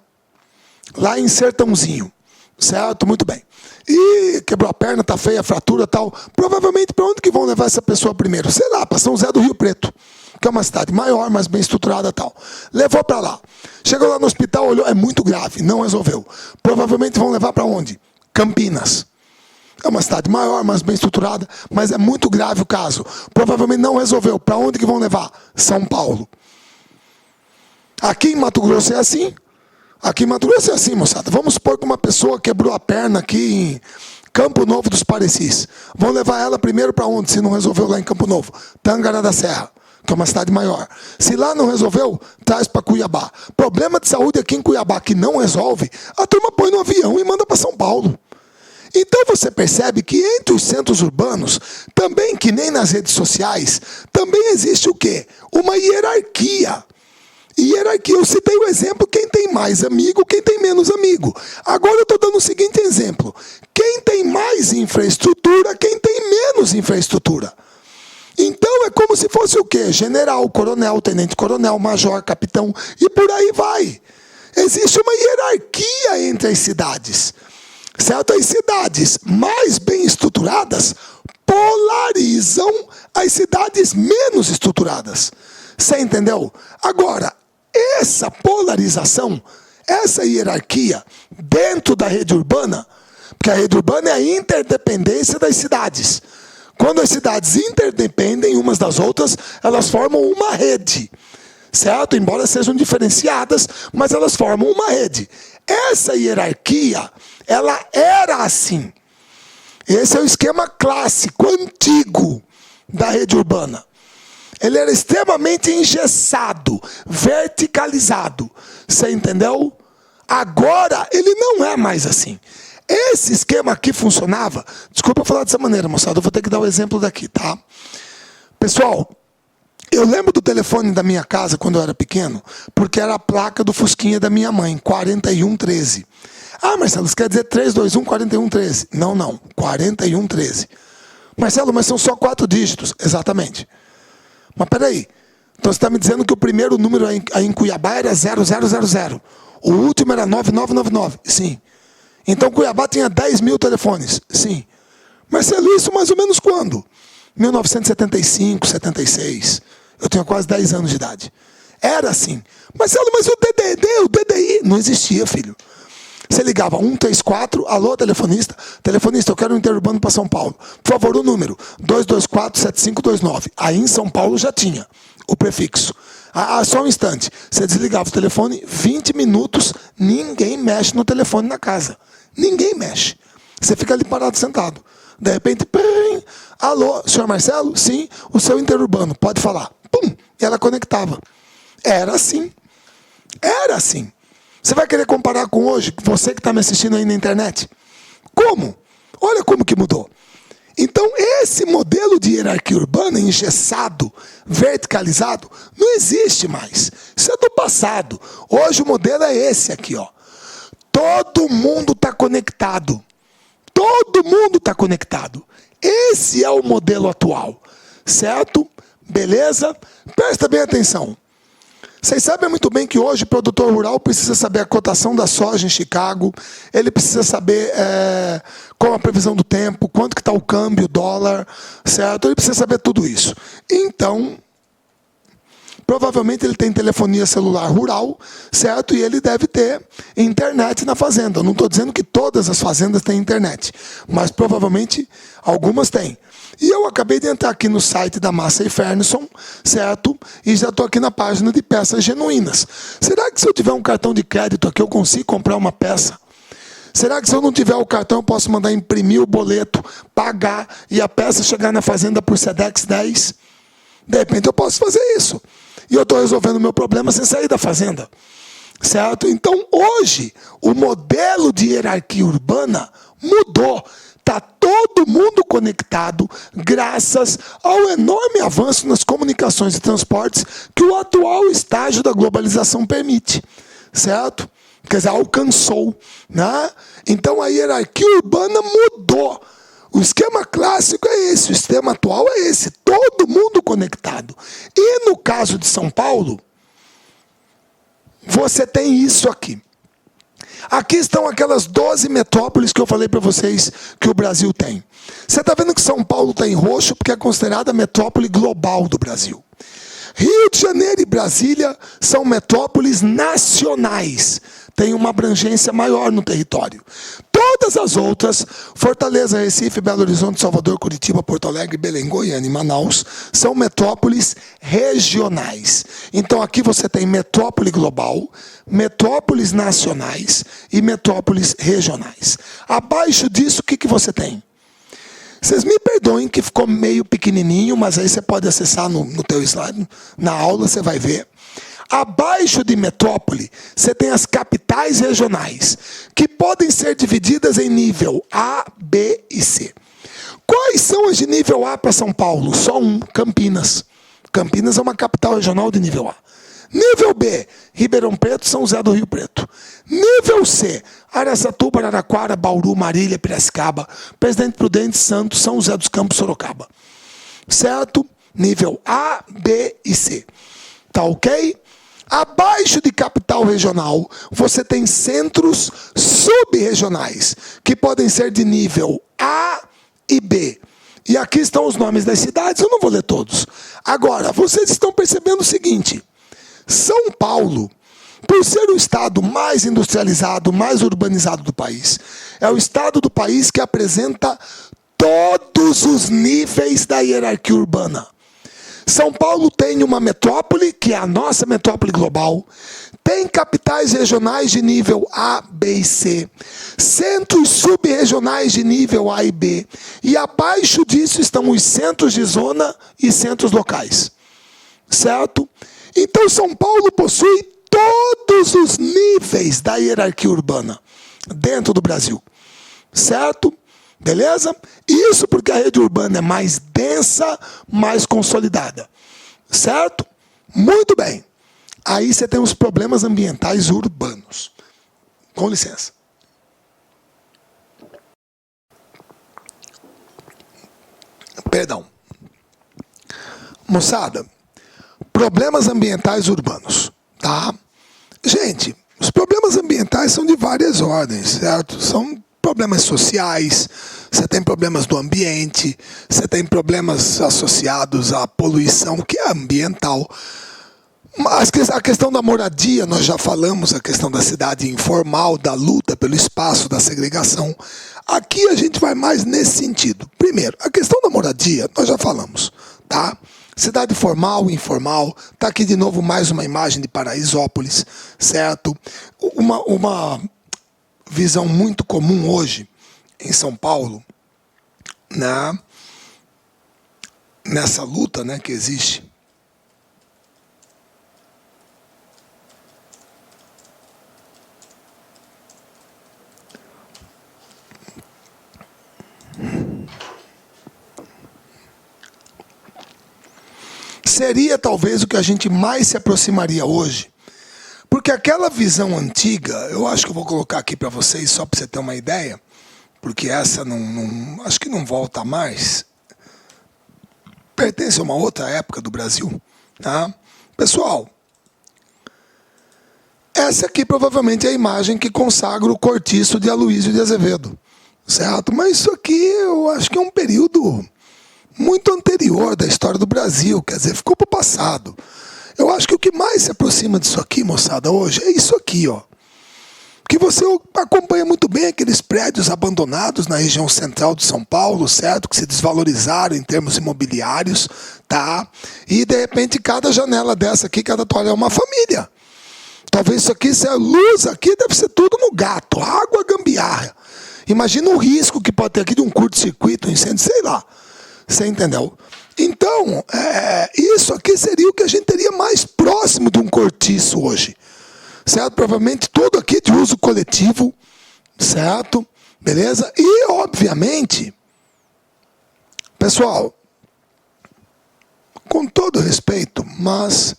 lá em Sertãozinho. Certo? Muito bem. E quebrou a perna, tá feia a fratura e tal. Provavelmente, para onde que vão levar essa pessoa primeiro? Sei lá, para São José do Rio Preto, que é uma cidade maior, mas bem estruturada e tal. Levou para lá. Chegou lá no hospital, olhou, é muito grave, não resolveu. Provavelmente vão levar para onde? Campinas. É uma cidade maior, mas bem estruturada, mas é muito grave o caso. Provavelmente não resolveu. Para onde que vão levar? São Paulo. Aqui em Mato Grosso é assim. Aqui em Mato Grosso é assim, moçada. Vamos supor que uma pessoa quebrou a perna aqui em Campo Novo dos Parecis. Vão levar ela primeiro para onde, se não resolveu lá em Campo Novo? Tangará da Serra, que é uma cidade maior. Se lá não resolveu, traz para Cuiabá. Problema de saúde aqui em Cuiabá que não resolve, a turma põe no avião e manda para São Paulo. Então você percebe que entre os centros urbanos, também que nem nas redes sociais, também existe o quê? Uma hierarquia. Hierarquia, eu citei o exemplo, quem tem mais amigo, quem tem menos amigo. Agora eu estou dando o seguinte exemplo. Quem tem mais infraestrutura, quem tem menos infraestrutura. Então é como se fosse o quê? General, coronel, tenente-coronel, major, capitão, e por aí vai. Existe uma hierarquia entre as cidades. Certo? As cidades mais bem estruturadas polarizam as cidades menos estruturadas. Você entendeu? Agora, essa polarização, essa hierarquia dentro da rede urbana, porque a rede urbana é a interdependência das cidades. Quando as cidades interdependem umas das outras, elas formam uma rede. Certo? Embora sejam diferenciadas, mas elas formam uma rede. Essa hierarquia, ela era assim. Esse é o esquema clássico, antigo da rede urbana. Ele era extremamente engessado, verticalizado. Você entendeu? Agora, ele não é mais assim. Esse esquema aqui funcionava. Desculpa eu falar dessa maneira, moçada. Eu vou ter que dar o exemplo daqui, tá? Pessoal, eu lembro do telefone da minha casa quando eu era pequeno, porque era a placa do Fusquinha da minha mãe, 4113. Ah, Marcelo, você quer dizer 321 4113? Não, 4113. Marcelo, mas são só 4 dígitos. Exatamente. Mas peraí, então você está me dizendo que o primeiro número aí em Cuiabá era 0000. O último era 9999. Sim. Então Cuiabá tinha 10 mil telefones. Sim. Marcelo, isso mais ou menos quando? 1975, 76. Eu tinha quase 10 anos de idade. Era assim. Marcelo, mas o DDI não existia, filho. Você ligava 134, alô, telefonista. Telefonista, eu quero um interurbano para São Paulo. Por favor, o número 224-7529. Aí em São Paulo já tinha o prefixo. Só um instante. Você desligava o telefone, 20 minutos, ninguém mexe no telefone na casa. Ninguém mexe. Você fica ali parado, sentado. De repente, pim, alô, senhor Marcelo? Sim, o seu interurbano, pode falar. Pum, e ela conectava. Era assim. Era assim. Você vai querer comparar com hoje, você que está me assistindo aí na internet? Como? Olha como que mudou. Então, esse modelo de hierarquia urbana engessado, verticalizado, não existe mais. Isso é do passado. Hoje o modelo é esse aqui, ó. Todo mundo está conectado. Todo mundo está conectado. Esse é o modelo atual. Certo? Beleza? Presta bem atenção. Vocês sabem muito bem que hoje o produtor rural precisa saber a cotação da soja em Chicago, ele precisa saber qual a previsão do tempo, quanto que está o câmbio, o dólar, certo? Ele precisa saber tudo isso. Então, provavelmente ele tem telefonia celular rural, certo? E ele deve ter internet na fazenda. Eu não estou dizendo que todas as fazendas têm internet, mas provavelmente algumas têm. E eu acabei de entrar aqui no site da Massey Ferguson, certo? E já estou aqui na página de peças genuínas. Será que se eu tiver um cartão de crédito aqui eu consigo comprar uma peça? Será que se eu não tiver o cartão eu posso mandar imprimir o boleto, pagar e a peça chegar na fazenda por Sedex 10? De repente eu posso fazer isso. E eu estou resolvendo o meu problema sem sair da fazenda. Certo? Então hoje o modelo de hierarquia urbana mudou. Está todo mundo conectado graças ao enorme avanço nas comunicações e transportes que o atual estágio da globalização permite. Certo? Quer dizer, alcançou. Né? Então a hierarquia urbana mudou. O esquema clássico é esse, o esquema atual é esse, todo mundo conectado. E no caso de São Paulo, você tem isso aqui. Aqui estão aquelas 12 metrópoles que eu falei para vocês que o Brasil tem. Você está vendo que São Paulo está em roxo porque é considerada a metrópole global do Brasil. Rio de Janeiro e Brasília são metrópoles nacionais. Tem uma abrangência maior no território. Todas as outras, Fortaleza, Recife, Belo Horizonte, Salvador, Curitiba, Porto Alegre, Belém, Goiânia e Manaus, são metrópoles regionais. Então aqui você tem metrópole global, metrópoles nacionais e metrópoles regionais. Abaixo disso, o que você tem? Vocês me perdoem que ficou meio pequenininho, mas aí você pode acessar no teu slide, na aula você vai ver. Abaixo de metrópole, você tem as capitais regionais, que podem ser divididas em nível A, B e C. Quais são as de nível A para São Paulo? Só um, Campinas. Campinas é uma capital regional de nível A. Nível B, Ribeirão Preto, São José do Rio Preto. Nível C, Araçatuba, Araraquara, Bauru, Marília, Piracicaba, Presidente Prudente, Santos, São José dos Campos, Sorocaba. Certo? Nível A, B e C. Tá ok? Abaixo de capital regional, você tem centros sub-regionais, que podem ser de nível A e B. E aqui estão os nomes das cidades, eu não vou ler todos. Agora, vocês estão percebendo o seguinte: São Paulo, por ser o estado mais industrializado, mais urbanizado do país, é o estado do país que apresenta todos os níveis da hierarquia urbana. São Paulo tem uma metrópole, que é a nossa metrópole global, tem capitais regionais de nível A, B e C, centros subregionais de nível A e B, e abaixo disso estão os centros de zona e centros locais. Certo? Então São Paulo possui todos os níveis da hierarquia urbana dentro do Brasil. Certo? Beleza? Isso porque a rede urbana é mais densa, mais consolidada. Certo? Muito bem. Aí você tem os problemas ambientais urbanos. Com licença. Perdão. Moçada, problemas ambientais urbanos, tá? Gente, os problemas ambientais são de várias ordens, certo? São problemas sociais, você tem problemas do ambiente, você tem problemas associados à poluição, que é ambiental. Mas a questão da moradia, nós já falamos, a questão da cidade informal, da luta pelo espaço, da segregação. Aqui a gente vai mais nesse sentido. Primeiro, a questão da moradia, nós já falamos, tá? Cidade formal, informal, tá aqui de novo mais uma imagem de Paraisópolis, certo? Uma visão muito comum hoje em São Paulo, né? Nessa luta, né, que existe. Seria talvez o que a gente mais se aproximaria hoje, porque aquela visão antiga, eu acho que eu vou colocar aqui para vocês só para você ter uma ideia, porque essa acho que não volta mais, pertence a uma outra época do Brasil, tá? Pessoal, essa aqui provavelmente é a imagem que consagra o cortiço de Aloysio de Azevedo, certo? Mas isso aqui eu acho que é um período muito anterior da história do Brasil, quer dizer, ficou para o passado. Eu acho que o que mais se aproxima disso aqui, moçada, hoje, é isso aqui, ó. Que você acompanha muito bem aqueles prédios abandonados na região central de São Paulo, certo? Que se desvalorizaram em termos imobiliários, tá? E, de repente, cada janela dessa aqui, cada toalha é uma família. Talvez isso aqui, se a luz aqui, deve ser tudo no gato, água, gambiarra. Imagina o risco que pode ter aqui de um curto-circuito, um incêndio, sei lá. Você entendeu? Então, isso aqui seria o que a gente teria mais próximo de um cortiço hoje. Certo? Provavelmente tudo aqui de uso coletivo. Certo? Beleza? E, obviamente, pessoal, com todo respeito, mas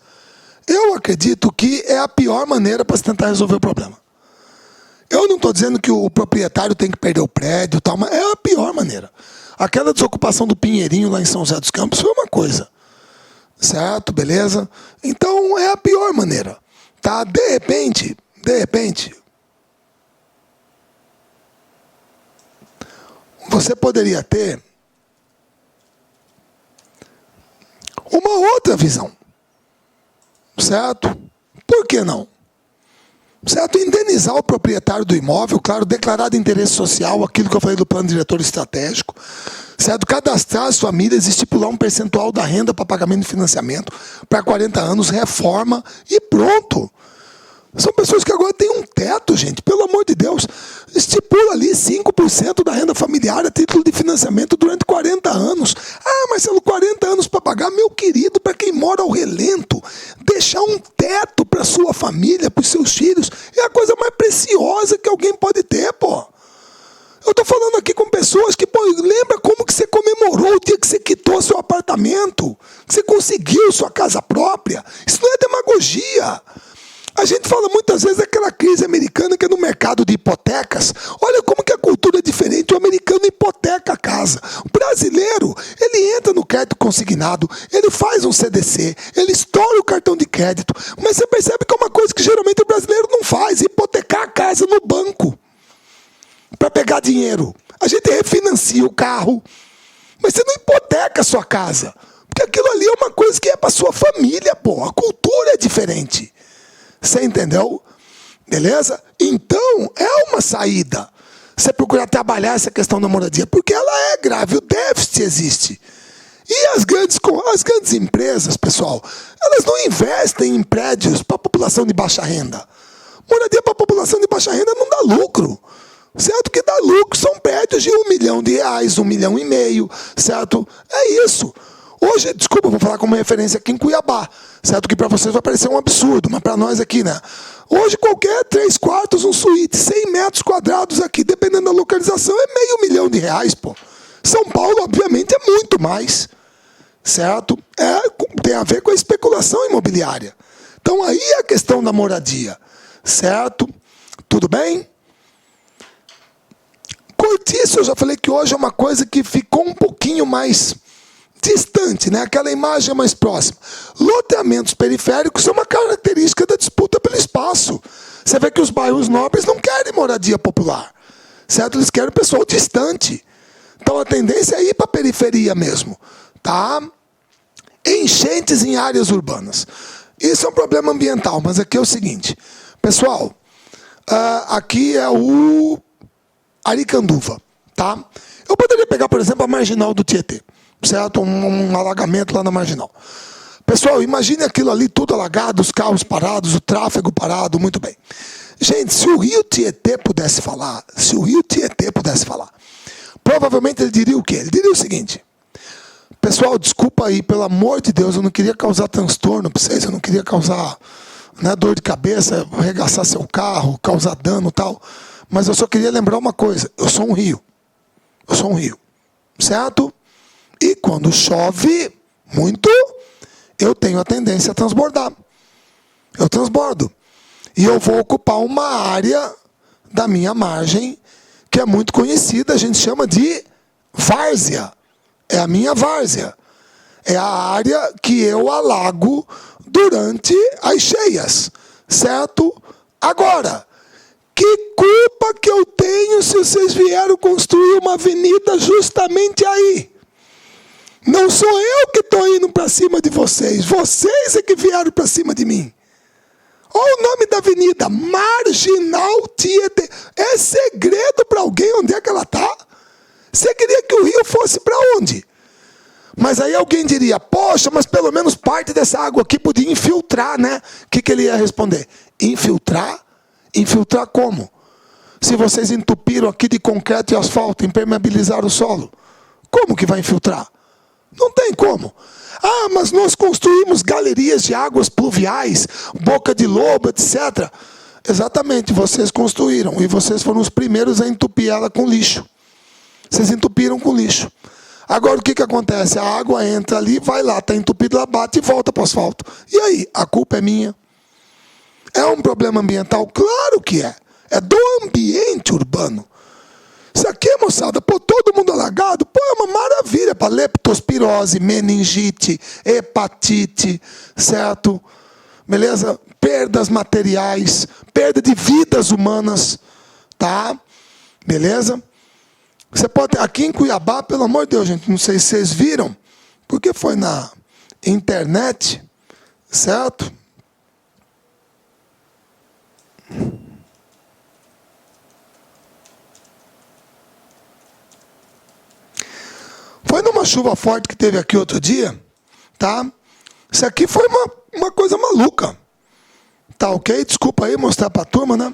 eu acredito que é a pior maneira para se tentar resolver o problema. Eu não estou dizendo que o proprietário tem que perder o prédio, tal, mas é a pior maneira. Aquela desocupação do Pinheirinho lá em São José dos Campos foi uma coisa. Certo? Beleza? Então é a pior maneira. Tá? De repente, você poderia ter uma outra visão. Certo? Por que não? Certo? Indenizar o proprietário do imóvel, claro, declarar de interesse social, aquilo que eu falei do plano diretor estratégico, certo? Cadastrar as famílias, estipular um percentual da renda para pagamento de financiamento para 40 anos, reforma e pronto. São pessoas que agora têm um teto, gente, pelo amor de Deus. Estipula ali 5% da renda familiar a título de financiamento durante 40 anos. Ah, Marcelo, 40 anos para pagar, meu querido, para quem mora ao relento, deixar um teto para sua família, para os seus filhos, é a coisa mais preciosa que alguém pode ter, pô. Eu estou falando aqui com pessoas que, pô, lembra como que você comemorou o dia que você quitou seu apartamento, que você conseguiu sua casa própria. Isso não é demagogia. A gente fala muitas vezes daquela crise americana que é no mercado de hipotecas. Olha como que a cultura é diferente. O americano hipoteca a casa. O brasileiro, ele entra no crédito consignado, ele faz um CDC, ele estoura o cartão de crédito. Mas você percebe que é uma coisa que geralmente o brasileiro não faz, hipotecar a casa no banco para pegar dinheiro. A gente refinancia o carro, Mas você não hipoteca a sua casa. Porque aquilo ali é uma coisa que é para sua família, pô. A cultura é diferente. Você entendeu? Beleza? Então, é uma saída. Você procurar trabalhar essa questão da moradia. Porque ela é grave, o déficit existe. E as grandes empresas, pessoal, elas não investem em prédios para a população de baixa renda. Moradia para a população de baixa renda não dá lucro. Certo? O que dá lucro são prédios de R$1 milhão, R$1,5 milhão, certo? É isso. Hoje, desculpa, vou falar como referência aqui em Cuiabá, certo? Que para vocês vai parecer um absurdo, mas para nós aqui, né? Hoje, qualquer 3 quartos, um suíte, 100 metros quadrados aqui, dependendo da localização, é R$500 milhão, pô. São Paulo, obviamente, é muito mais, certo? Tem a ver com a especulação imobiliária. Então, aí é a questão da moradia, certo? Tudo bem? Cortiço, eu já falei que hoje é uma coisa que ficou um pouquinho mais distante, né? Aquela imagem é mais próxima. Loteamentos periféricos são uma característica da disputa pelo espaço. Você vê que os bairros nobres não querem moradia popular, certo? Eles querem pessoal distante. Então a tendência é ir para a periferia mesmo, tá? Enchentes em áreas urbanas. Isso é um problema ambiental, mas aqui é o seguinte, pessoal, aqui é o Aricanduva, tá? Eu poderia pegar, por exemplo, a marginal do Tietê, certo? Um alagamento lá na marginal. Pessoal, imagine aquilo ali tudo alagado, os carros parados, o tráfego parado, muito bem. Gente, se o rio Tietê pudesse falar, provavelmente ele diria o quê? Ele diria o seguinte: pessoal, desculpa aí, pelo amor de Deus, eu não queria causar transtorno para vocês, eu não queria causar, né, dor de cabeça, arregaçar seu carro, causar dano e tal, mas eu só queria lembrar uma coisa: eu sou um rio, certo? E quando chove muito, eu tenho a tendência a transbordar. Eu transbordo. E eu vou ocupar uma área da minha margem que é muito conhecida, a gente chama de várzea. É a minha várzea. É a área que eu alago durante as cheias, certo? Agora, que culpa que eu tenho se vocês vieram construir uma avenida justamente aí? Não sou eu que estou indo para cima de vocês. Vocês é que vieram para cima de mim. Olha o nome da avenida, Marginal Tietê. É segredo para alguém onde é que ela está? Você queria que o rio fosse para onde? Mas aí alguém diria, poxa, mas pelo menos parte dessa água aqui podia infiltrar, né? O que ele ia responder? Infiltrar? Infiltrar como? Se vocês entupiram aqui de concreto e asfalto, impermeabilizaram o solo, como que vai infiltrar? Não tem como. Ah, mas nós construímos galerias de águas pluviais, boca de lobo, etc. Exatamente, vocês construíram. E vocês foram os primeiros a entupir ela com lixo. Vocês entupiram com lixo. Agora o que acontece? A água entra ali, vai lá, está entupido, ela bate e volta para o asfalto. E aí? A culpa é minha? É um problema ambiental? Claro que é. É do ambiente urbano. Isso aqui, moçada, pô, todo mundo alagado, pô, é uma maravilha para leptospirose, meningite, hepatite, certo? Beleza? Perdas materiais, perda de vidas humanas, tá? Beleza? Você pode, aqui em Cuiabá, pelo amor de Deus, gente, não sei se vocês viram, porque foi na internet, certo? Foi numa chuva forte que teve aqui outro dia, tá? Isso aqui foi uma coisa maluca. Tá ok? Desculpa aí mostrar pra turma, né?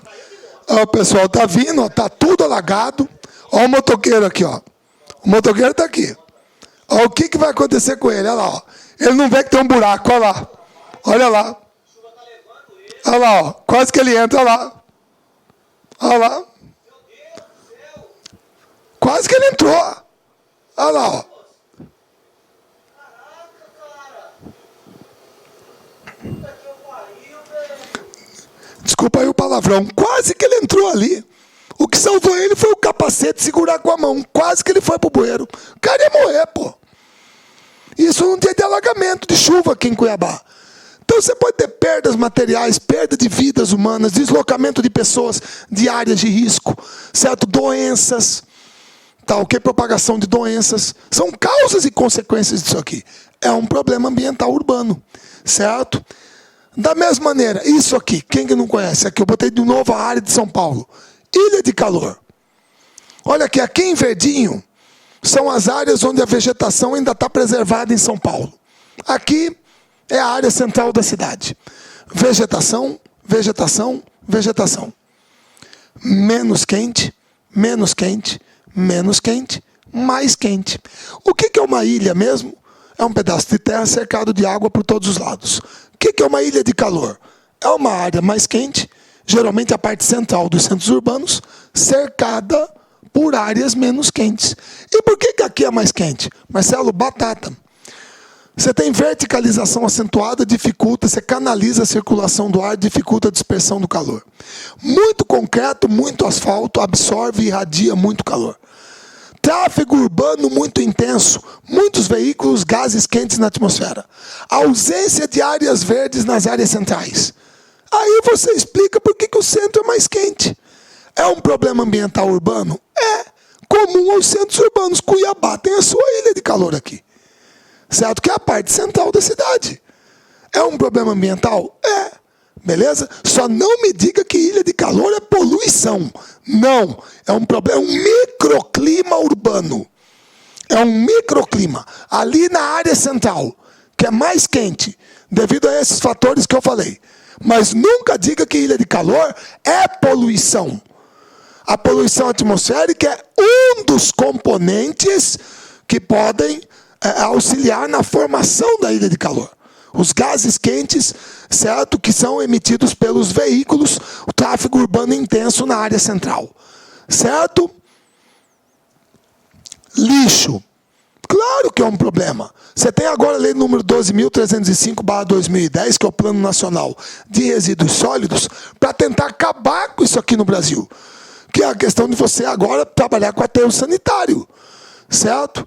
Ó, o pessoal tá vindo, ó, tá tudo alagado. Ó o motoqueiro aqui, ó. O motoqueiro tá aqui. Ó, o que vai acontecer com ele? Olha lá, ó. Ele não vê que tem um buraco, olha lá. Olha lá. Olha lá, ó. Quase que ele entra, olha lá. Olha lá. Quase que ele entrou. Olha lá, ó. Desculpa aí o palavrão. Quase que ele entrou ali. O que salvou ele foi o capacete segurar com a mão. Quase que ele foi pro bueiro. O cara ia morrer, pô. Isso num dia de alagamento, de chuva aqui em Cuiabá. Então você pode ter perdas materiais, perda de vidas humanas, deslocamento de pessoas de áreas de risco, certo? Doenças, Tá ok? Propagação de doenças. São causas e consequências disso aqui. É um problema ambiental urbano, certo? Da mesma maneira, isso aqui, quem que não conhece? Aqui eu botei de novo a área de São Paulo. Ilha de calor. Olha aqui em verdinho, são as áreas onde a vegetação ainda está preservada em São Paulo. Aqui é a área central da cidade. Vegetação, vegetação, vegetação. Menos quente, menos quente, menos quente, mais quente. O que é uma ilha mesmo? É um pedaço de terra cercado de água por todos os lados. O que é uma ilha de calor? É uma área mais quente, geralmente a parte central dos centros urbanos, cercada por áreas menos quentes. E por que aqui é mais quente? Marcelo, batata. Você tem verticalização acentuada, dificulta, você canaliza a circulação do ar, dificulta a dispersão do calor. Muito concreto, muito asfalto, absorve e irradia muito calor. Tráfego urbano muito intenso, muitos veículos, gases quentes na atmosfera. Ausência de áreas verdes nas áreas centrais. Aí você explica por que o centro é mais quente. É um problema ambiental urbano? É comum aos centros urbanos. Cuiabá tem a sua ilha de calor aqui. Certo? Que é a parte central da cidade. É um problema ambiental? É. Beleza? Só não me diga que ilha de calor é poluição. Não. É um problema, é um microclima urbano. É um microclima. Ali na área central, que é mais quente, devido a esses fatores que eu falei. Mas nunca diga que ilha de calor é poluição. A poluição atmosférica é um dos componentes que podem auxiliar na formação da ilha de calor. Os gases quentes, certo, que são emitidos pelos veículos, o tráfego urbano intenso na área central. Certo? Lixo. Claro que é um problema. Você tem agora a lei número 12.305/2010, que é o Plano Nacional de Resíduos Sólidos, para tentar acabar com isso aqui no Brasil. Que é a questão de você agora trabalhar com aterro sanitário. Certo?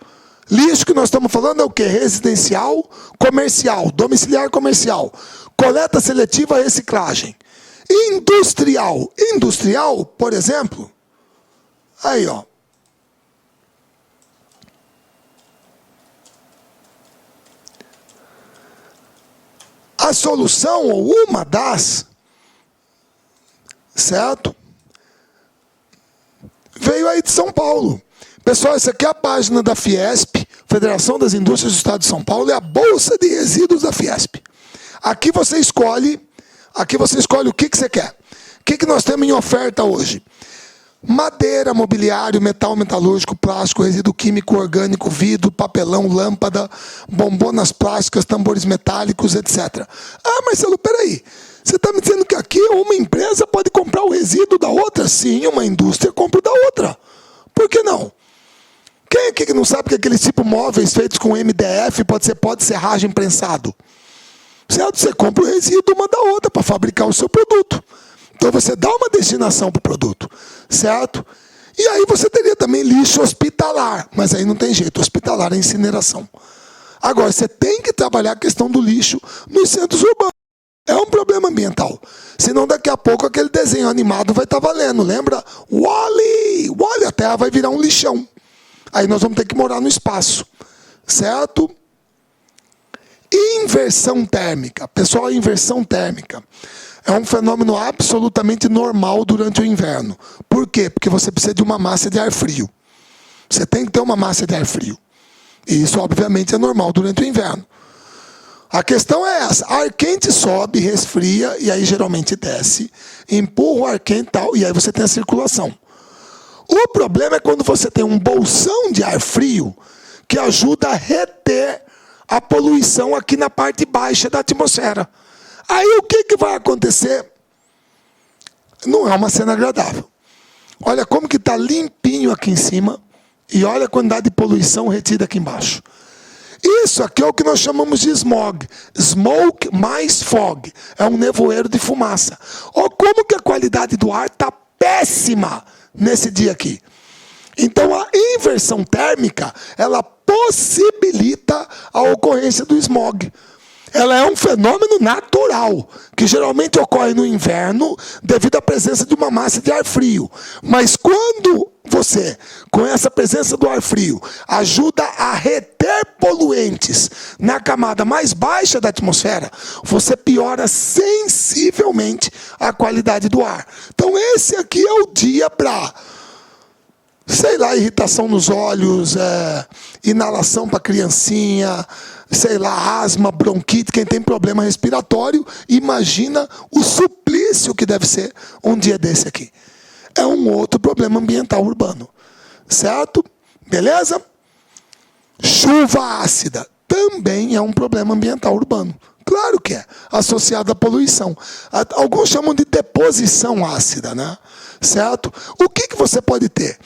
Lixo que nós estamos falando é o quê? Residencial, comercial, domiciliar comercial. Coleta seletiva, reciclagem. Industrial. Industrial, por exemplo, aí ó. A solução, ou uma das, certo? Veio aí de São Paulo. Pessoal, essa aqui é a página da Fiesp, Federação das Indústrias do Estado de São Paulo, é a Bolsa de Resíduos da Fiesp. Aqui você escolhe o que você quer. O que nós temos em oferta hoje? Madeira, mobiliário, metal metalúrgico, plástico, resíduo químico, orgânico, vidro, papelão, lâmpada, bombonas plásticas, tambores metálicos, etc. Ah, Marcelo, peraí. Você está me dizendo que aqui uma empresa pode comprar o resíduo da outra? Sim, uma indústria compra o da outra. Por que não? Quem aqui que não sabe que aqueles tipo móveis feitos com MDF pode ser pó de serragem prensado? Certo? Você compra o resíduo uma da outra para fabricar o seu produto. Então você dá uma destinação para o produto. Certo? E aí você teria também lixo hospitalar. Mas aí não tem jeito. Hospitalar é incineração. Agora, você tem que trabalhar a questão do lixo nos centros urbanos. É um problema ambiental. Senão daqui a pouco aquele desenho animado vai estar valendo. Lembra? Wall-E! Wall-E, a Terra vai virar um lixão. Aí nós vamos ter que morar no espaço. Certo? Inversão térmica. Pessoal, a inversão térmica é um fenômeno absolutamente normal durante o inverno. Por quê? Porque você precisa de uma massa de ar frio. Você tem que ter uma massa de ar frio. E isso, obviamente, é normal durante o inverno. A questão é essa. Ar quente sobe, resfria, e aí geralmente desce. Empurra o ar quente e tal, e aí você tem a circulação. O problema é quando você tem um bolsão de ar frio que ajuda a reter a poluição aqui na parte baixa da atmosfera. Aí o que vai acontecer? Não é uma cena agradável. Olha como que está limpinho aqui em cima e olha a quantidade de poluição retida aqui embaixo. Isso aqui é o que nós chamamos de smog. Smoke mais fog. É um nevoeiro de fumaça. Olha como que a qualidade do ar está péssima nesse dia aqui. Então a inversão térmica, ela possibilita a ocorrência do smog. Ela é um fenômeno natural, que geralmente ocorre no inverno devido à presença de uma massa de ar frio. Mas quando você, com essa presença do ar frio, ajuda a reter poluentes na camada mais baixa da atmosfera, você piora sensivelmente a qualidade do ar. Então esse aqui é o dia para, sei lá, irritação nos olhos, inalação para criancinha, sei lá, asma, bronquite, quem tem problema respiratório, imagina o suplício que deve ser um dia desse aqui. É um outro problema ambiental urbano, certo? Beleza? Chuva ácida também é um problema ambiental urbano. Claro que é, associado à poluição. Alguns chamam de deposição ácida, né? Certo? O que você pode ter?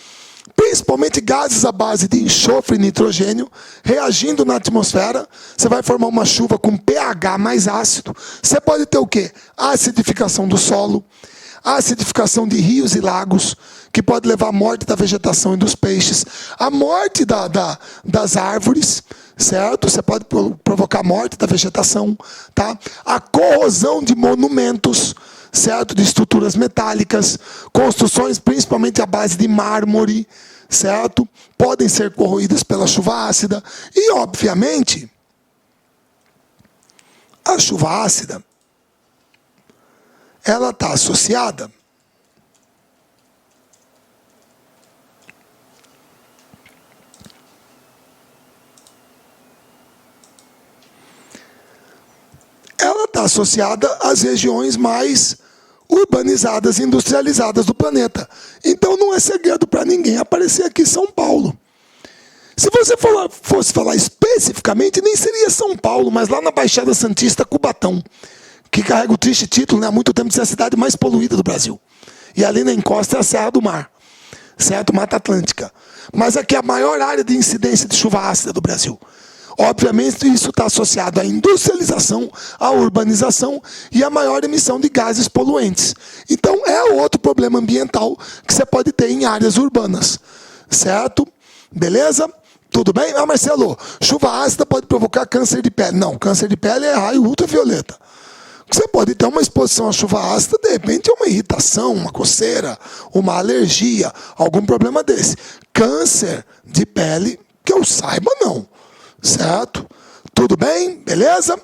Principalmente gases à base de enxofre e nitrogênio reagindo na atmosfera. Você vai formar uma chuva com pH mais ácido. Você pode ter o quê? Acidificação do solo, acidificação de rios e lagos, que pode levar à morte da vegetação e dos peixes, a morte das árvores, certo? Você pode provocar a morte da vegetação, tá? A corrosão de monumentos, certo? De estruturas metálicas, construções principalmente à base de mármore, certo? Podem ser corroídas pela chuva ácida. E, obviamente, a chuva ácida, ela está associada às regiões mais urbanizadas e industrializadas do planeta. Então não é segredo para ninguém aparecer aqui São Paulo. Se você fosse falar especificamente, nem seria São Paulo, mas lá na Baixada Santista, Cubatão, que carrega o triste título, né, há muito tempo, de ser a cidade mais poluída do Brasil. E ali na encosta é a Serra do Mar, certo? Mata Atlântica. Mas aqui é a maior área de incidência de chuva ácida do Brasil. Obviamente, isso está associado à industrialização, à urbanização e à maior emissão de gases poluentes. Então, é outro problema ambiental que você pode ter em áreas urbanas, certo? Beleza? Tudo bem? Ah, Marcelo, chuva ácida pode provocar câncer de pele. Não, câncer de pele é raio ultravioleta. Você pode ter uma exposição à chuva ácida, de repente é uma irritação, uma coceira, uma alergia, algum problema desse. Câncer de pele, que eu saiba, não. Certo? Tudo bem? Beleza?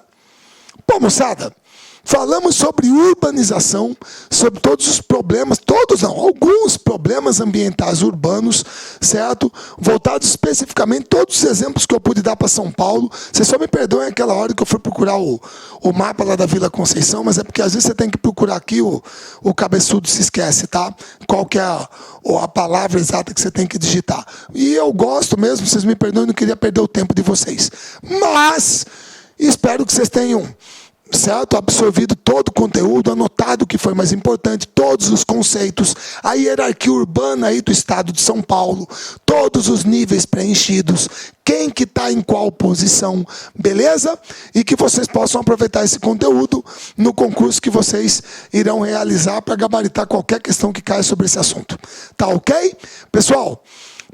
Bom, moçada, falamos sobre urbanização, sobre todos os problemas, alguns problemas ambientais urbanos, certo? Voltados especificamente, todos os exemplos que eu pude dar para São Paulo. Vocês só me perdoem aquela hora que eu fui procurar o mapa lá da Vila Conceição, mas é porque às vezes você tem que procurar aqui, o cabeçudo se esquece, tá? Qual que é a palavra exata que você tem que digitar. E eu gosto mesmo, vocês me perdoem, não queria perder o tempo de vocês. Mas espero que vocês tenham, certo, absorvido todo o conteúdo, anotado o que foi mais importante, todos os conceitos, a hierarquia urbana aí do estado de São Paulo, todos os níveis preenchidos, quem que está em qual posição, beleza? E que vocês possam aproveitar esse conteúdo no concurso que vocês irão realizar para gabaritar qualquer questão que caia sobre esse assunto. Tá ok? Pessoal,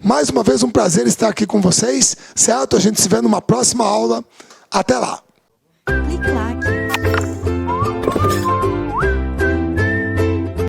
mais uma vez um prazer estar aqui com vocês, certo? A gente se vê numa próxima aula. Até lá! Clique lá.